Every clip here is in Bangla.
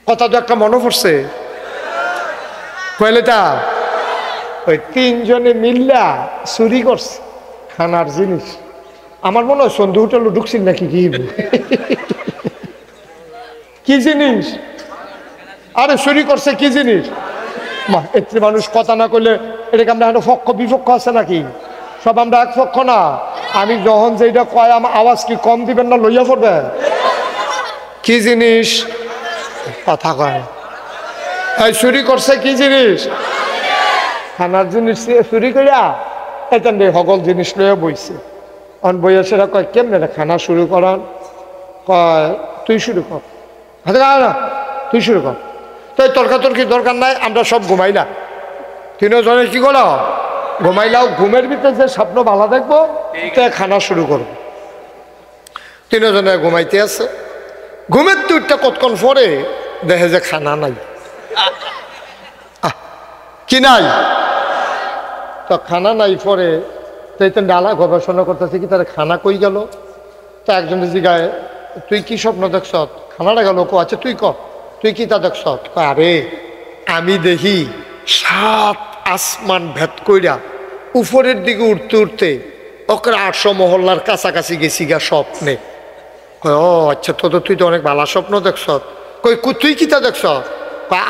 কথা তো একটা মনে পড়ছে কয়লেটা ওই তিনজনে মিল্লা চুরি করছে খানার জিনিস। আমার মনে হয় সন্ধু হোটেলে ঢুকছিল নাকি কি কি জিনিস? আরে চুরি করছে কি জিনিস? মা এতে মানুষ কথা না করলে এটাকে আমরা একটা পক্ষ বিপক্ষ আছে নাকি? সব আমরা এক পক্ষ না। আমি যখন যেটা কয় আমার আওয়াজ কি কম দিবেন না লইয়া পড়বে? কি জিনিস? কথা কয় এই চুরি করছে কি জিনিস? খানার জিনিস চুরি করিয়া এখান থেকে সকল জিনিস লইয়া বইছে। অন বইয়া সেটা কয় কেমনে খানা শুরু করান? কয় তুই শুরু কর। না তুই শুরু কর। তো তর্কাতর্কি দরকার নাই, আমরা সব ঘুমাইলাম। তিনজনে কি করো? ঘুমাইলাও। ঘুমের ভিতরে যে স্বপ্ন ভালো দেখবো তাই খানা শুরু করবো। তিনজনে ঘুমাইতে আছে। ঘুমের দুইটা কতক্ষণ পরে দেখে যে খানা নাই। কি নাই? তো খানা নাই পরে তো ডালা গবেষণা করতেছে কি তার খানা কই গেল। তো একজনের জিগায় তুই কি স্বপ্ন দেখছ? খানাটা গেল। কো আচ্ছা তুই কর, তুই কি তা দেখছ? আরে আমি দেখি 7 আসমান ভেদ কইরা উপরের দিকে উঠতে উঠতে ওকে 800 মহল্লার কাছাকাছি গেছি গা স্বপ্নে। ও আচ্ছা তো তুই তো অনেক ভালো স্বপ্ন দেখছ। কই তুই কি তা দেখছ?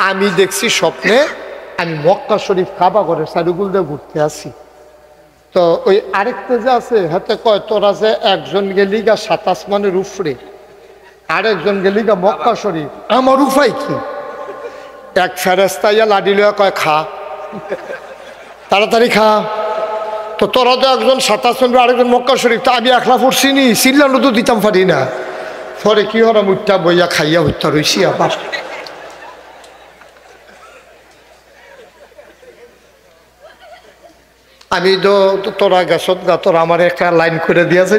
আমি দেখছি স্বপ্নে আমি মক্কা শরীফ কাবা করে চারুগুল দিয়ে ঘুরতে আসি। তো ওই আরেকটা যে আছে হাতে কয় তোরা যে একজন গেলি গা 7 আসমানের উপরে, আরেকজন গেলি গা মক্কা শরীফ। আমার উপায় কি? এক ফেরেস্তা ইয়া লাডি লইয়া কয় খা, তাড়াতাড়ি খা। তো তোরা তো একজন 7 আসমান আরেকজন মক্কা শরীফ, তা আমি একলা পড়ছি নি, চিল্লানো তো দিতাম পারি না। পরে কি হরা মুঠটা বইয়া খাইয়া হত্যা রইছি। আবার আমি তো তোরা গেছ গা, তোরা আমার একটা লাইন করে দিয়েছে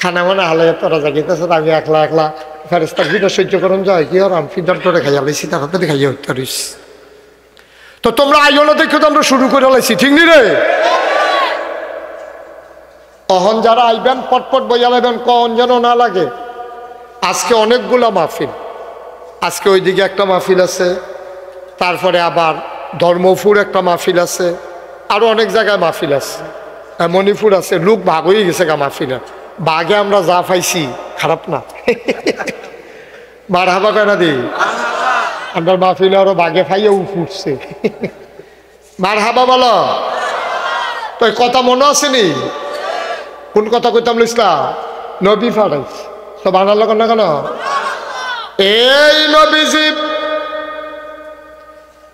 খানা মানে হালে তোরা জাগিতেছে। আমি একলা একলা ফেরেস্তার ভিতর সহ্য করুন যায় কি আর আমি ফিডার তোরে খাইয়া লাইছি, তাড়াতাড়ি খাইয়া হত্যা রইছি। তো তোমরা আইলো দেখো তো আমরা শুরু করে লাইছি, ঠিক নি রে? অহন যারা আইবেন পটপট বইয়া লাইবেন, কখন যেন না লাগে। আজকে অনেকগুলা মাহফিল। আজকে ওইদিকে একটা মাহফিল আছে, তারপরে আবার ধর্মপুর একটা মাহফিল আছে, আরো অনেক জায়গায় মাহফিল আছে, মণিপুর আছে। লোক ভাগ হয়ে গেছে গা মাহফিলের। বাঘে আমরা যা পাইছি খারাপ না। মার হাবা কেনা দি আমরা মাহফিলে আরো বাঘে খাইয়া উঠছে। মার হাবা বলো তো। কথা মনে আসেনি? কোন কথা কইতাম লিসলা? নবী ফারাইস তো বানাল না কেন? এই নবীজি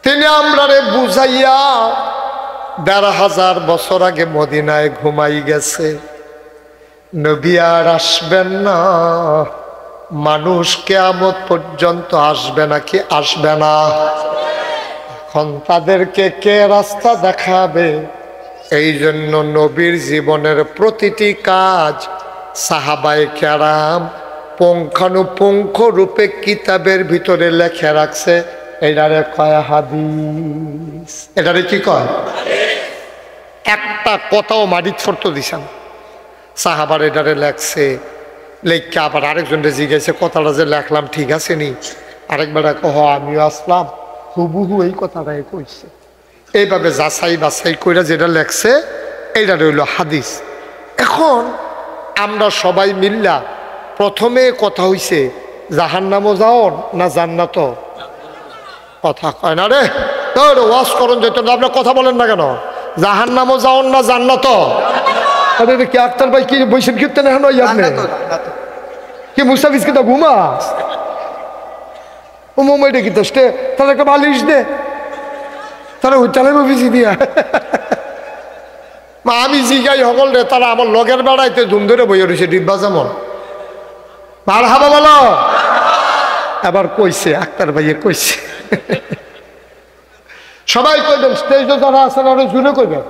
তিনি আমরা রে বুঝাইয়া 1500 বছর আগে মদিনায় ঘুমাই গেছে। নবী আর আসবেন না, মানুষ কিয়ামত পর্যন্ত আসবে নাকি আসবে না? এখন তাদেরকে কে রাস্তা দেখাবে? এই জন্য নবীর জীবনের প্রতিটি কাজ সাহাবায়ে কেরাম পুঙ্খানুপুঙ্খ রূপে কিতাবের ভিতরে লেখে রাখছে। এটারে কয় হাদিস। এটারে কি কয়? একটা কথাও মাটিত ফটো দিছেন সাহাবার এটারে লেখছে। লেখা আবার আরেকজনকে জিজ্ঞাসা কথাটা যে লেখলাম ঠিক আছে নি? আরেকবার কহ আমিও আসলাম হুবহু এই কথাটাই কইছে। এইভাবে যাচাই বাছাই করে যেটা লেখছে এইটা রইল হাদিস। এখন আমরা সবাই মিল্লা প্রথমে কথা হইছে জাহান্নামও যাও না জান্নাত? কথা কয় না রে, তোর ওয়াজ করুন যেত না। আপনার কথা বলেন না কেন? জাহান্নামও যাও না জান্নাত? কি আক্তার ভাই কি বৈশাখ কীর্তন এখন আপনি কি মুস্তাফিজ কি তো ঘুমাস? ও মোমাইটা কি তো তাহলে একটা বালিশ দে, তারা উচ্চালে অফিসি দিয়া। আমি জিগাই সকল রে, তারা আমার লগের বেড়াইতে ধুম ধরে বইয়া রয়েছে ডিব্বা যেমন। আর হাবা বলো এবার কইছে আক্তার ভাইয়ে কইছে। সবাই কইবেন, স্টেজ যারা আছেন আরো জুড়ে কইবেন।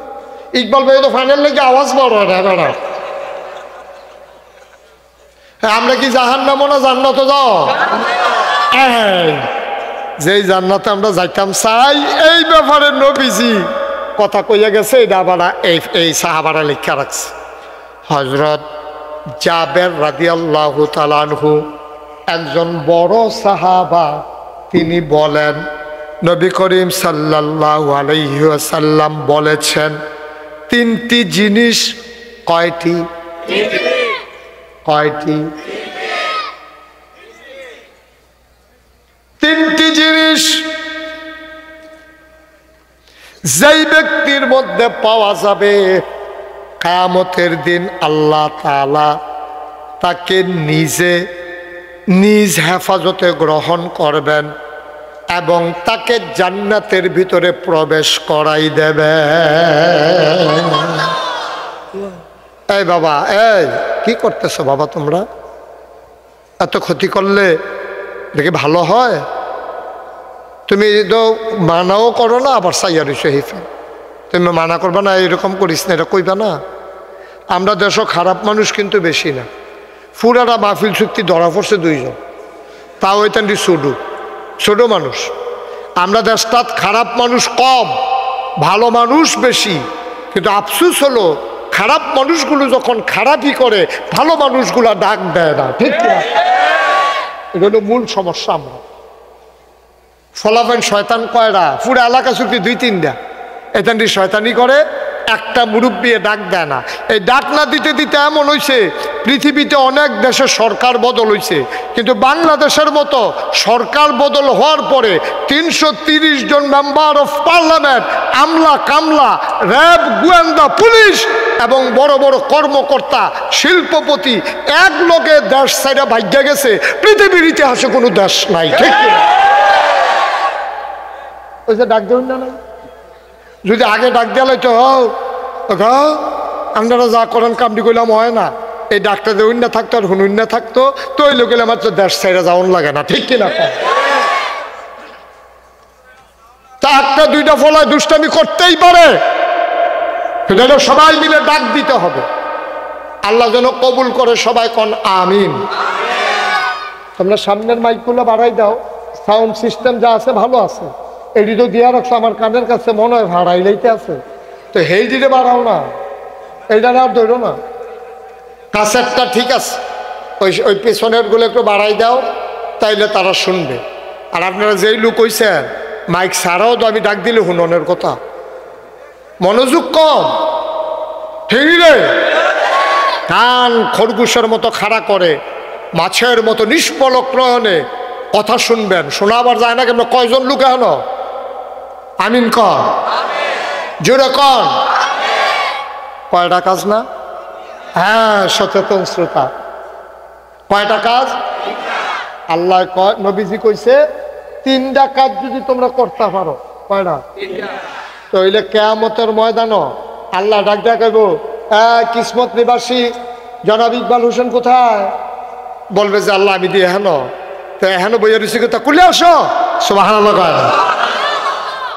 ইকবাল ভাই তো ফাইনাল লেগে আওয়াজ বড় হয় না। আমরা কি জাহান্নামও না জান্নাত যাও? যেই জান্নাতে আমরা যাইতাম চাই, এই ব্যাপারে নবীজি কথা কইয়া গেছে। এটা আবার এই সাহাবারা লেখা রাখছে। হযরত জাবের রাদিয়াল্লাহু তাআলা আনহু একজন বড় সাহাবা তিনি বলেন, নবী করিম সাল্লাল্লাহু আলাইহি ওয়াসাল্লাম বলেছেন, তিনটি জিনিস। কয়টি? কয়টি? তিনটি জিনিস যেই ব্যক্তির মধ্যে পাওয়া যাবে, কিয়ামতের দিন আল্লাহ তাআলা তাকে নিজ হেফাজতে গ্রহণ করবেন এবং তাকে জান্নাতের ভিতরে প্রবেশ করাই দেবে। এই বাবা, এই কি করতেছো বাবা? তোমরা এত ক্ষতি করলে দেখি ভালো হয়? তুমি তো মানাও করো না, আবার সাইয়ারি শহীফে তুমি মানা করবে না, এরকম করিস না, এটা কইবা না। আমরা দেশও খারাপ মানুষ কিন্তু বেশি না। ফুরাটা মাহফিল চুক্তি ধরা পড়ছে 2 জন, তাও ওইটান্ডি ছোট মানুষ। আমরা দেশটাত খারাপ মানুষ কম, ভালো মানুষ বেশি। কিন্তু আফসোস হলো খারাপ মানুষগুলো যখন খারাপই করে, ভালো মানুষগুলা ডাক দেয় না। ঠিক না? এটা হলো মূল সমস্যা। আমরা ফলাফেন শয়তান কয়রা? পুরো এলাকা চুক্তি 2-3টা। এখানটি শয়তানি করে, একটা মুরব্বী ডাক দেয় না। এই ডাক না দিতে দিতে এমন হয়েছে, পৃথিবীতে অনেক দেশে সরকার বদল হয়েছে, কিন্তু বাংলাদেশের মতো সরকার বদল হওয়ার পরে 330 জন মেম্বার অফ পার্লামেন্ট, আমলা কামলা, র্যাব, গোয়েন্দা, পুলিশ এবং বড় বড় কর্মকর্তা, শিল্পপতি এক লোকে দেশ সাইডা ভাগ্যা গেছে। পৃথিবীর ইতিহাসে কোনো দেশ নাই। ঠিক না? ওই যে ডাক দেবেন না, যদি আগে ডাক দেওয়া তো আপনারা যা করেন কামটি করলাম হয় না, এই ডাক্তার দেউন না থাকতো আর হুনুন না থাকতো তো ওই লোক আমার তো দেশ সাইডে যাওয়ান লাগে না। ঠিক কিনা? তা 1-2টা ফলায় দুষ্টামি করতেই পারে, সেটা সবাই মিলে ডাক দিতে হবে। আল্লাহ যেন কবুল করে, সবাই কোন আমিন। তোমরা সামনের মাইকগুলো বাড়াই দাও, সাউন্ড সিস্টেম যা আছে ভালো আছে। এটি তো দিয়া রাখছো আমার কানের কাছে, মনে হয় ভাড়াইলেইতে আছে, তো হেই দিতে বাড়াও না, এইটা আর ধরো না। কাছেরটা ঠিক আছে, ওই পেছনের গুলো একটু বাড়াই দাও, তাইলে তারা শুনবে। আর আপনারা যেই লোক হইছেন মাইক ছাড়াও তো আমি ডাক দিলে হুননের কথা, মনোযোগ কম। ঠিক রে? কান খরগোশের মতো খাড়া করে, মাছের মতো নিষ্পলক নয়নে কথা শুনবেন। শোনা আবার যায় না কেন? কয়জন লোক এখনো আমিন কর, জোরে কর। কয়টা কাজ না? হ্যাঁ, সচেতন শ্রোতা, কয়টা কাজ? আল্লাহ কয়, নবীজি কইছে 3টা কাজ যদি তোমরা করতে পারো। কয়টা? তো হইলে কিয়ামতের ময়দানও আল্লাহ ডাক ডাক কইব, কিসমত নিবাসী জনাব ইকবাল হোসেন কোথায়? বলবে যে আল্লাহ আমি দিয়ে হেন, তো এহেন বইয়া রয়েছি কথা, কুলে আসো, সুবহানাল্লাহ কয়,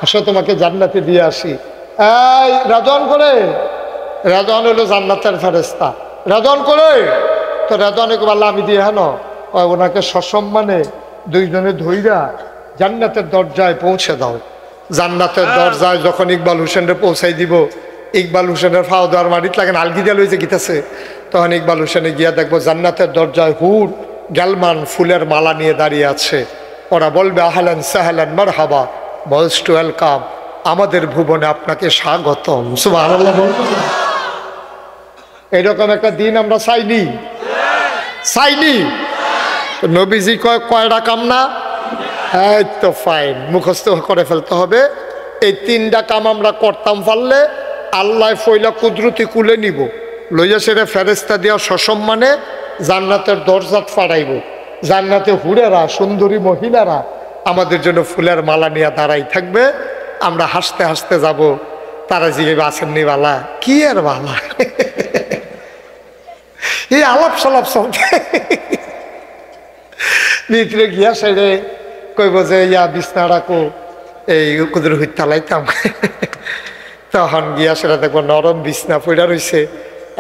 আসো তোমাকে জান্নাতে দিয়ে আসি। এই রাজন করে, রাজন হলো জান্নাতের ফেরেশতা, রাজন করে। তো রাজনে কবে আল্লাহ আমি দিয়ে হেন, ওনাকে সসম্মানে 2 জনে ধইরা জান্নাতের দরজায় পৌঁছে দাও। জান্নাতের দরজায় যখন ইকবাল হোসেনরে পৌঁছাই দিব, ইকবাল হোসেনের ফাও দেওয়ার মাটিত লাগে আলগি দিয়া লইছে গিতেছে, তখন ইকবাল হোসেনে গিয়া দেখবো জান্নাতের দরজায় হুর গ্যালমান ফুলের মালা নিয়ে দাঁড়িয়ে আছে। ওরা বলবে আহলান সাহলান মারহাবা, মোস্ট ওয়েলকাম, আমাদের ভুবনে আপনাকে স্বাগতম। সুবহানাল্লাহ। এরকম একটা দিন আমরা চাইনি, চাইনি। নবীজি কয় কয়টা কাম না? এই তো ফাইন, মুখস্থ করে ফেলতে হবে। এই 3টা কাম আমরা করতাম পারলে আল্লাহ ফইলা কুদরতি কুলে নিব, লইয়া সেরে ফেরেস্তা দিয়া সসম্মানে জান্নাতের দরজাত ফাড়াইব। জান্নাতে হুড়েরা, সুন্দরী মহিলারা আমাদের জন্য ফুলের মালা নিয়ে দাঁড়াই থাকবে। আমরা হাসতে হাসতে যাব, তারা জিজ্ঞেস আসেননি বালা, কি আর বালা, এই আলাপ সালাপ চলতে। ভিতরে গিয়া সেরে কইব যে ইয়া বিছনা রাখো, এই কুদুর হইতে লাইতাম। তখন গিয়া সেটা দেখবো নরম বিছনা পইড়া রইছে,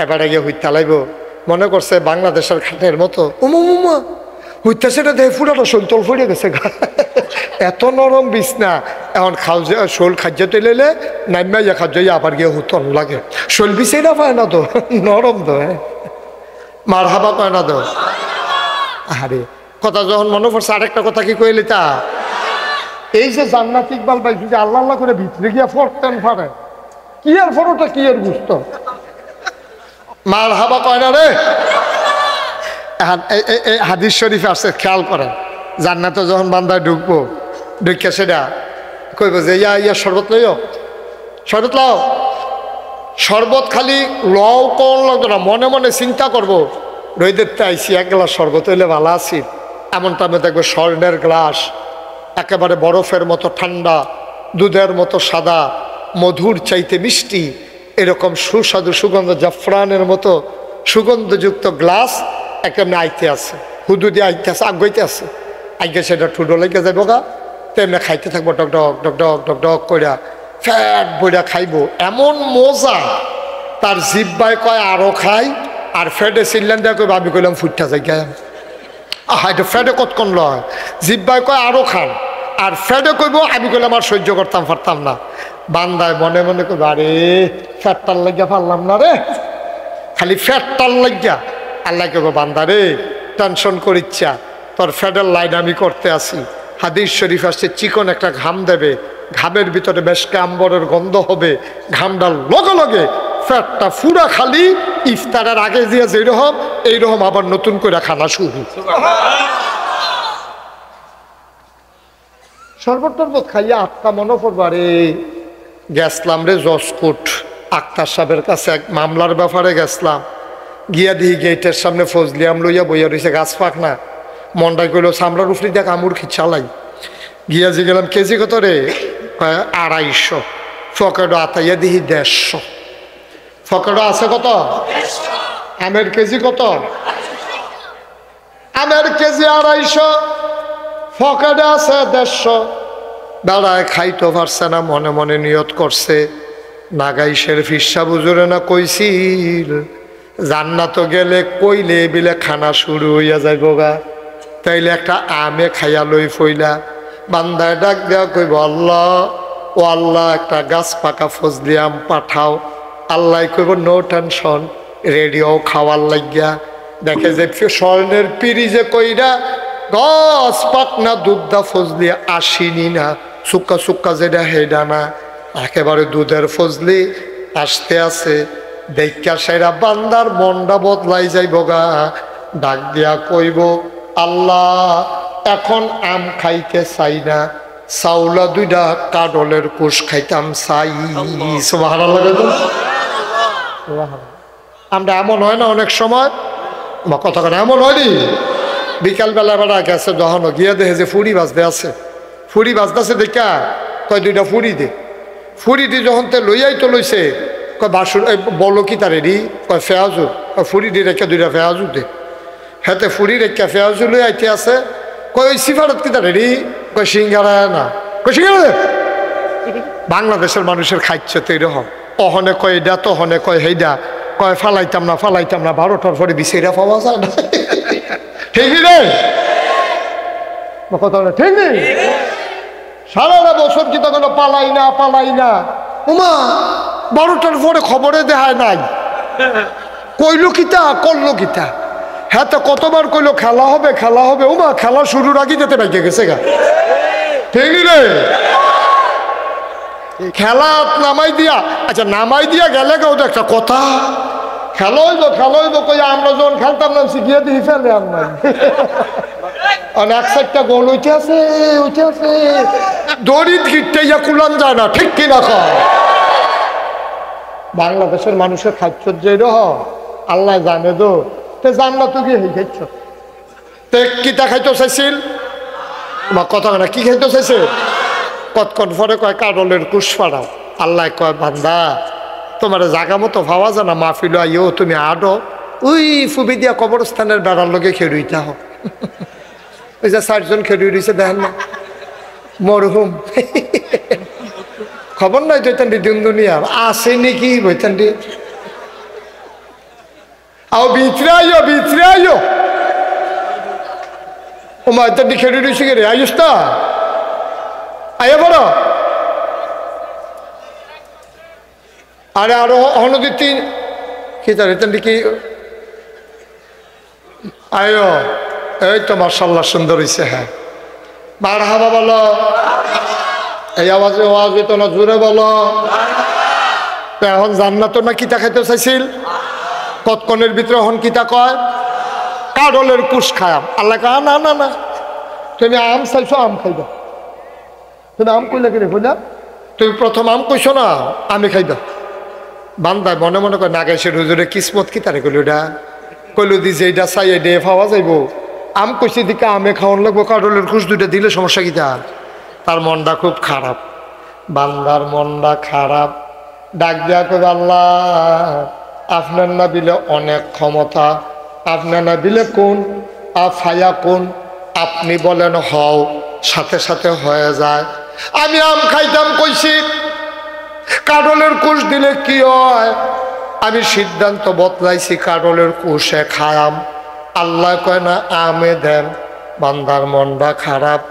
এবারে গিয়ে হইতে লাইব। মনে করছে বাংলাদেশের খাটের মতো, উমা হইতে সেটা দেখে ফুটানো শৈলতল ফুটে গেছে, এত নরম বিছনা। এখন শোল খাদ্য তুলেলে নাইমা ইয়া খাদ্য আবার গিয়ে হুতন লাগে, শোল বিছাই না পায় না তো, নরম তো। হ্যাঁ, মার হাবা পায় না তো। আরে কথা যখন মনে পড়ছে আরেকটা কথা কি কইলি তা এই যে জান্নাত ইকবাল ভাই যদি আল্লাহ আল্লাহ করে ভিতরে গিয়া ফরতেন পারে কি আর ফরোটা কি আর বুঝতো মার হাবা কয় না রে। হাদিস শরীফে আসছে খেয়াল করেন জান্নাতে যখন বান্দায় ঢুকবো ঢুকে সেটা কইব যে ইয়া শরবত লইও শরবত লাও শরবত খালি লও কোন লাগতো না মনে মনে চিন্তা করবো রইদেরতে আইসি এক গ্লাস শরবত হইলে ভালো আছি এমন টাইমে দেখবো স্বর্ণের গ্লাস একেবারে বরফের মতো ঠান্ডা দুধের মতো সাদা মধুর চাইতে মিষ্টি এরকম সুস্বাদু সুগন্ধ জাফরানের মতো সুগন্ধযুক্ত গ্লাস একেমনি আইতে আছে হুদু দিয়ে আইতে আছে আগাইতে আছে আগে সেটা ঠুডো লেগে যাবো গা তেমনি খাইতে থাকবো ডক ডক ডক ডক ডক ডক কইরা ফ্যাট বইরা খাইবো এমন মজা তার জিব্বায় কয় আরো খাই আর ফ্যাটে চিল্লান দেওয়া কইব আমি কইলাম ফুটটা যাই এটা ফ্যাটে কতক্ষণ লয় জিব্বায় কয় আরো খান আর ফ্যাটে কইব আমি কইলাম আর সহ্য করতাম পারতাম না বান্দায় মনে মনে কইব আরে ফ্যাটটার লাগিয়া পারলাম না রে খালি ফ্যাটটার লাগিয়া আল্লাহ কইব বান্দা রে টেনশন করিচ্ছা তোর ফ্যাটের লাইন আমি করতে আসি হাদিস শরীফ আসছে চিকন একটা ঘাম দেবে ঘামের ভিতরে বেশ আম্বরের গন্ধ হবে ঘামটার লগে লগে ফ্যাটটা ফুরা খালি ইফতারের আগে দিয়ে যেরকম এইরকম আবার নতুন করে খানা শুরু শরবত টরবত খাইয়া আটকা মনে পড়বো রে গেছলাম রে জসকোট আক্তার সাহেবের কাছে এক মামলার ব্যাপারে গেছলাম গিয়া দিই গেটের সামনে ফজলিয়াম লইয়া বইয়া রয়েছে গাছ পাক না মনটাই কইল সামরার উফরি দেখ আমুর খিচালাই গিয়া যে গেলাম কেজি কত রে 250 ফকেটও আতাইয়া দিহি 150 ফকেটও আছে কত আমের কেজি কত আমের কেজি 250 ফকেটে আছে 150 বেড়ায় খাইতে পারছে না মনে মনে নিয়ত করছে নাগাইশের ফিসা বুজুরে না কইছিল জান্নাত গেলে কইলে বিলে খানা শুরু হইয়া যাইব গা তাইলে একটা আমে খাইয়া লই ফইলা বান্দায় ডাক দেওয়া কইব আল্লাহ ও আল্লাহ একটা গাছ পাকা ফজলি আম পাঠাও আল্লাহ কইব নো টেনশন রেডিও খাওয়ার লাগিয়া দেখে যে স্বর্ণের পিড়ি যে কইরা গাছ পাকনা দুধদা ফজলি আসিনি না সুক্কা সুক্কা যেটা হেডা না একেবারে দুধের ফজলি আসতে আছে দেখা সেরা বান্দার মনটা বদলাই যাইব গা ডাক দিয়া কইব আল্লাহ এখন আম খাইতে চাই না চাউলা দুইটা কাডলের কুশ খাইতাম চাই আমরা এমন হয় না অনেক সময় কথা কথা এমন হয়নি বিকালবেলা বেলা গেছে যখন গিয়ে দেখে যে ফুড়ি বাজতে আছে ফুড়ি বাজতেছে দেখা কয় দুইটা ফুড়ি দে ফুড়ি দি যখন তে লইয়াই তো লইছে কয় বাসুর বলো কি তার রেডি কয় ফেয়াজু ফুড়ি দি রেখে দুইটা ফেয়াজু দে হাতে ফুড়ি রেখে ফেয়াজু লই আইতে আছে কয় ওই সিফারত কি তার রেডি কয় সিঙ্গারা না কয় সিঙ্গারা দে বাংলাদেশের মানুষের খাইছে তো এরকম অহনে কয় এটা তো হনে কয় হেইডা কয় ফালাইতাম না 12টার পরে বিছেরা পাওয়া যায় না ঠিক রে কথা ঠিক নেই সারাটা বছর কি তখন পালাই না উমা 12টার পরে খবরে দেখায় নাই কইল কিতা করলো কিতা হ্যাঁ তো কতবার কইলো খেলা হবে উমা খেলা শুরুর আগে যেতে বাইকে গেছে গা ঠিক রে খেলা নামাই দিয়া আচ্ছা নামাই দিয়া গেলে কেউ তো একটা কথা খেলা হইব কই আমরা যখন খেলতাম না শিখিয়ে দিয়ে ফেলে আমরা এক সাইডটা গোল উঠে আছে দড়িত গিটতে ইয়া কুলান যায় না ঠিক কিনা কর বাংলাদেশের মানুষের খাদ্য যে আল্লাহ জানে তো তে জানলা তো গিয়ে খাইছ তে কিতা খাইতে চাইছিল কথা না কি খাইতে চাইছে কতক্ষণ পরে কয় কারলের কুশ পাড়াও আল্লাহ কয় বান্দা তোমার জাগা মতো ভাবা জানা মাহফিল আইও তুমি আডো ওই ফুবি দিয়া কবরস্থানের বেড়ার লোকে খেড়ুইতে হোক ওই যে 4জন খেড়ুই রয়েছে দেখেন না মরহুম খবর নাই বৈতান্ডি দিন দুনিয়ার আছে নাকি বৈতান্ডি আও ভিতরে আইও ও মাইতান্ডি খেড়ুই রয়েছে কে রে আইস তা আইয়া বড় আরে আরো হনদি 3 কি তার এতান্ডি কি আয়ো এই তো মাশাআল্লাহ সুন্দর হয়েছে। হ্যাঁ মারহাবা বলো। এই আওয়াজে ওয়াজ হইতো না, জোরে বলো। এখন জান্নাত না কিতা খাইতে চাইছিল, কতক্ষণের ভিতরে হন কিতা কয়, কাডলের কুশ খায়াম। আল্লাহ কয় না না না, তুমি আম চাইছো, আম খাইবা। তুমি আম কইলা কি রে? কইলা তুমি প্রথম আম কইছো না, আমি খাইবা। বান্দায় মনে মনে কয় না গাইছে হুজুরে কিসমত কি তারে কইল, এটা কইল দি যে এটা চাই এটা পাওয়া যাইব। আম কইছে দিকে আমে খাওয়ান লাগবো, কাডলের কুশ দুইটা দিলে সমস্যা কি তার? তার মনটা খুব খারাপ, বান্দার মনটা খারাপ। ডাক দিয়া কবে আল্লাহ আপনার না বিলে অনেক ক্ষমতা, আপনার না বিলে কোন আফায়া কোন, আপনি বলেন হও, সাথে সাথে হয়ে যায়। আমি আম খাইতাম কইছি, কাডলের কুশ দিলে কি হয়? আমি সিদ্ধান্ত বদলাইছি, কাডলের কুশে খায়াম। আল্লাহ কয় না আমে দেন। বান্দার মনটা খারাপ।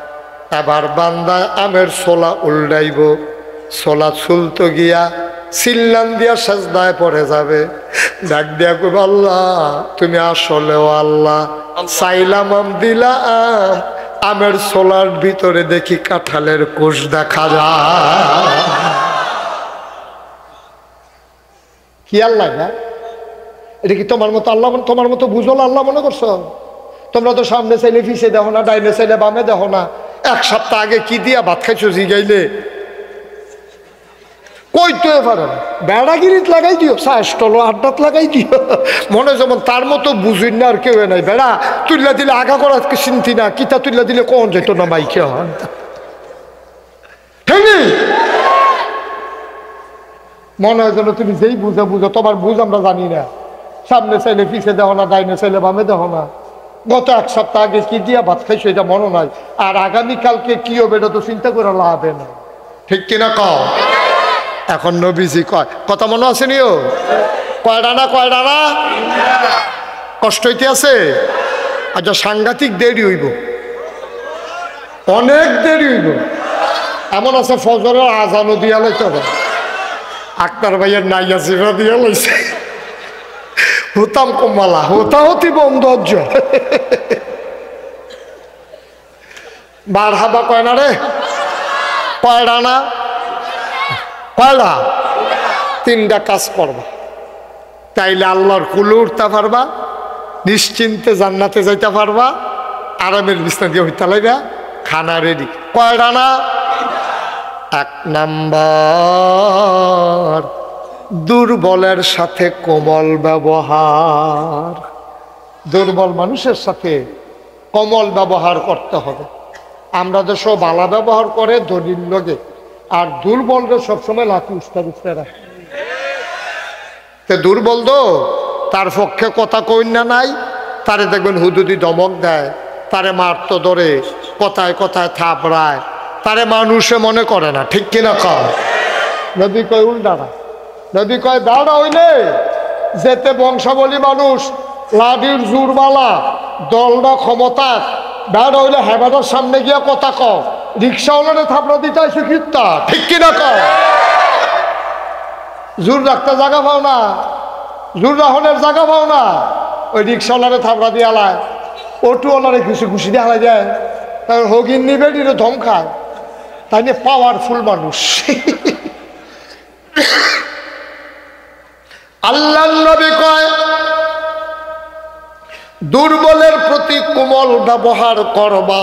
এবার বান্দা আমের ছোলা উল্টাইব, ছোলা চুলতো গিয়া সিল্লান দিয়া সাজদায় পড়ে যাবে। ডাক দিয়া কইব আল্লাহ তুমি আসলেও আল্লাহ, চাইলাম আম দিলা আম, আমের ছোলার ভিতরে দেখি কাঁঠালের কোষ দেখা যায়। কি আল্লাহ না? এটা কি তোমার মতো আল্লাহ, তোমার মতো বুঝল আল্লাহ মনে করছো? তোমরা তো সামনে চাইলে পিছিয়ে দেখো না, ডাইনে চাইলে বামে দেখো না। এক সপ্তাহ আগে কি দিয়া ভাত খাইছো জিগাইলে কইতে পারে না, বেড়াগিরিত লাগাই দিও, চাষটল আড্ডাত লাগাই দিও, মনে যেমন তার মতো বুঝুন না আর কেউ নাই। বেড়া তুললা দিলে আগা করা চিন্তি না, কিতা তুললা দিলে কোন যেত না মাইকে হন। মনে হয় যেন তুমি যেই বুঝে বুঝো, তোমার বুঝ আমরা জানি না। সামনে চাইলে পিছিয়ে দেখো না, ডাইনে চাইলে বামে দেখো না। গত এক সপ্তাহ আগে কি দিয়া ভাত খাইছো এটা মনে নাই, আর আগামীকালকে কি হবে এটা তো চিন্তা করে লাভ না, ঠিক কিনা কও? এখন নবীজি কয়, কথা মনে আছে নিও, কয়টা না কয়টা না, কষ্ট হইতে আছে। আচ্ছা সাংঘাতিক দেরি হইব, অনেক দেরি হইব। এমন আছে ফজরের আজানও দিয়া লাইতে হবে, আক্তার ভাইয়ের নাইয়া জিভা দিয়া লাইছে, হতাম কমালা হতাহতি বন্ধ। বার হাবা কয় না রে, কয়টা না কয়টা, তিনটা কাজ করবা, তাইলে আল্লাহর কুলে উঠতে পারবা, নিশ্চিন্তে জান্নাতে যাইতে পারবা, আরামের বিছনা দিয়ে হইতে লাইবা, খানা রেডি। কয়টা না? এক নাম্বার দুর্বলের সাথে কোমল ব্যবহার। দুর্বল মানুষের সাথে কোমল ব্যবহার করতে হবে। আমরা তো সব বালা ব্যবহার করে দলিল লগে, আর দুর্বলরা সবসময় লাঠি উস্তা উস্তে রাখে। দুর্বল তো তার পক্ষে কথা কইনা নাই, তারে দেখবেন হুদুদি ধমক দেয়, তারে মারতো ধরে, কথায় কথায় থাপড়ায়, তারে মানুষে মনে করে না, ঠিক কিনা কম? নবী কয় উল্টাটা, নবী কয় দাঁড়া হইলে যেতে বংশাবলী মানুষ, লাঠির জোরবালা, দলটা ক্ষমতা, দাঁড়া হইলে হেবাটার সামনে গিয়া কথা কও, রিক্সাওয়ালারে থাপড়া দিতে আসে কীর্তা, ঠিক কিনা কও? জোর রাখতে জায়গা পাও না, জোর রাহনের জায়গা পাও না, ওই রিক্সাওয়ালারে থাপড়া দিয়ে আলায়, অটোওয়ালারে খুশি খুশি দিয়ে আলায় যায়, তার হগিন নিবে নিলে ধমকায়, তাই নিয়ে পাওয়ারফুল মানুষ। আল্লাহ নবী কয় দুর্বলের প্রতি কোমল ব্যবহার করবা।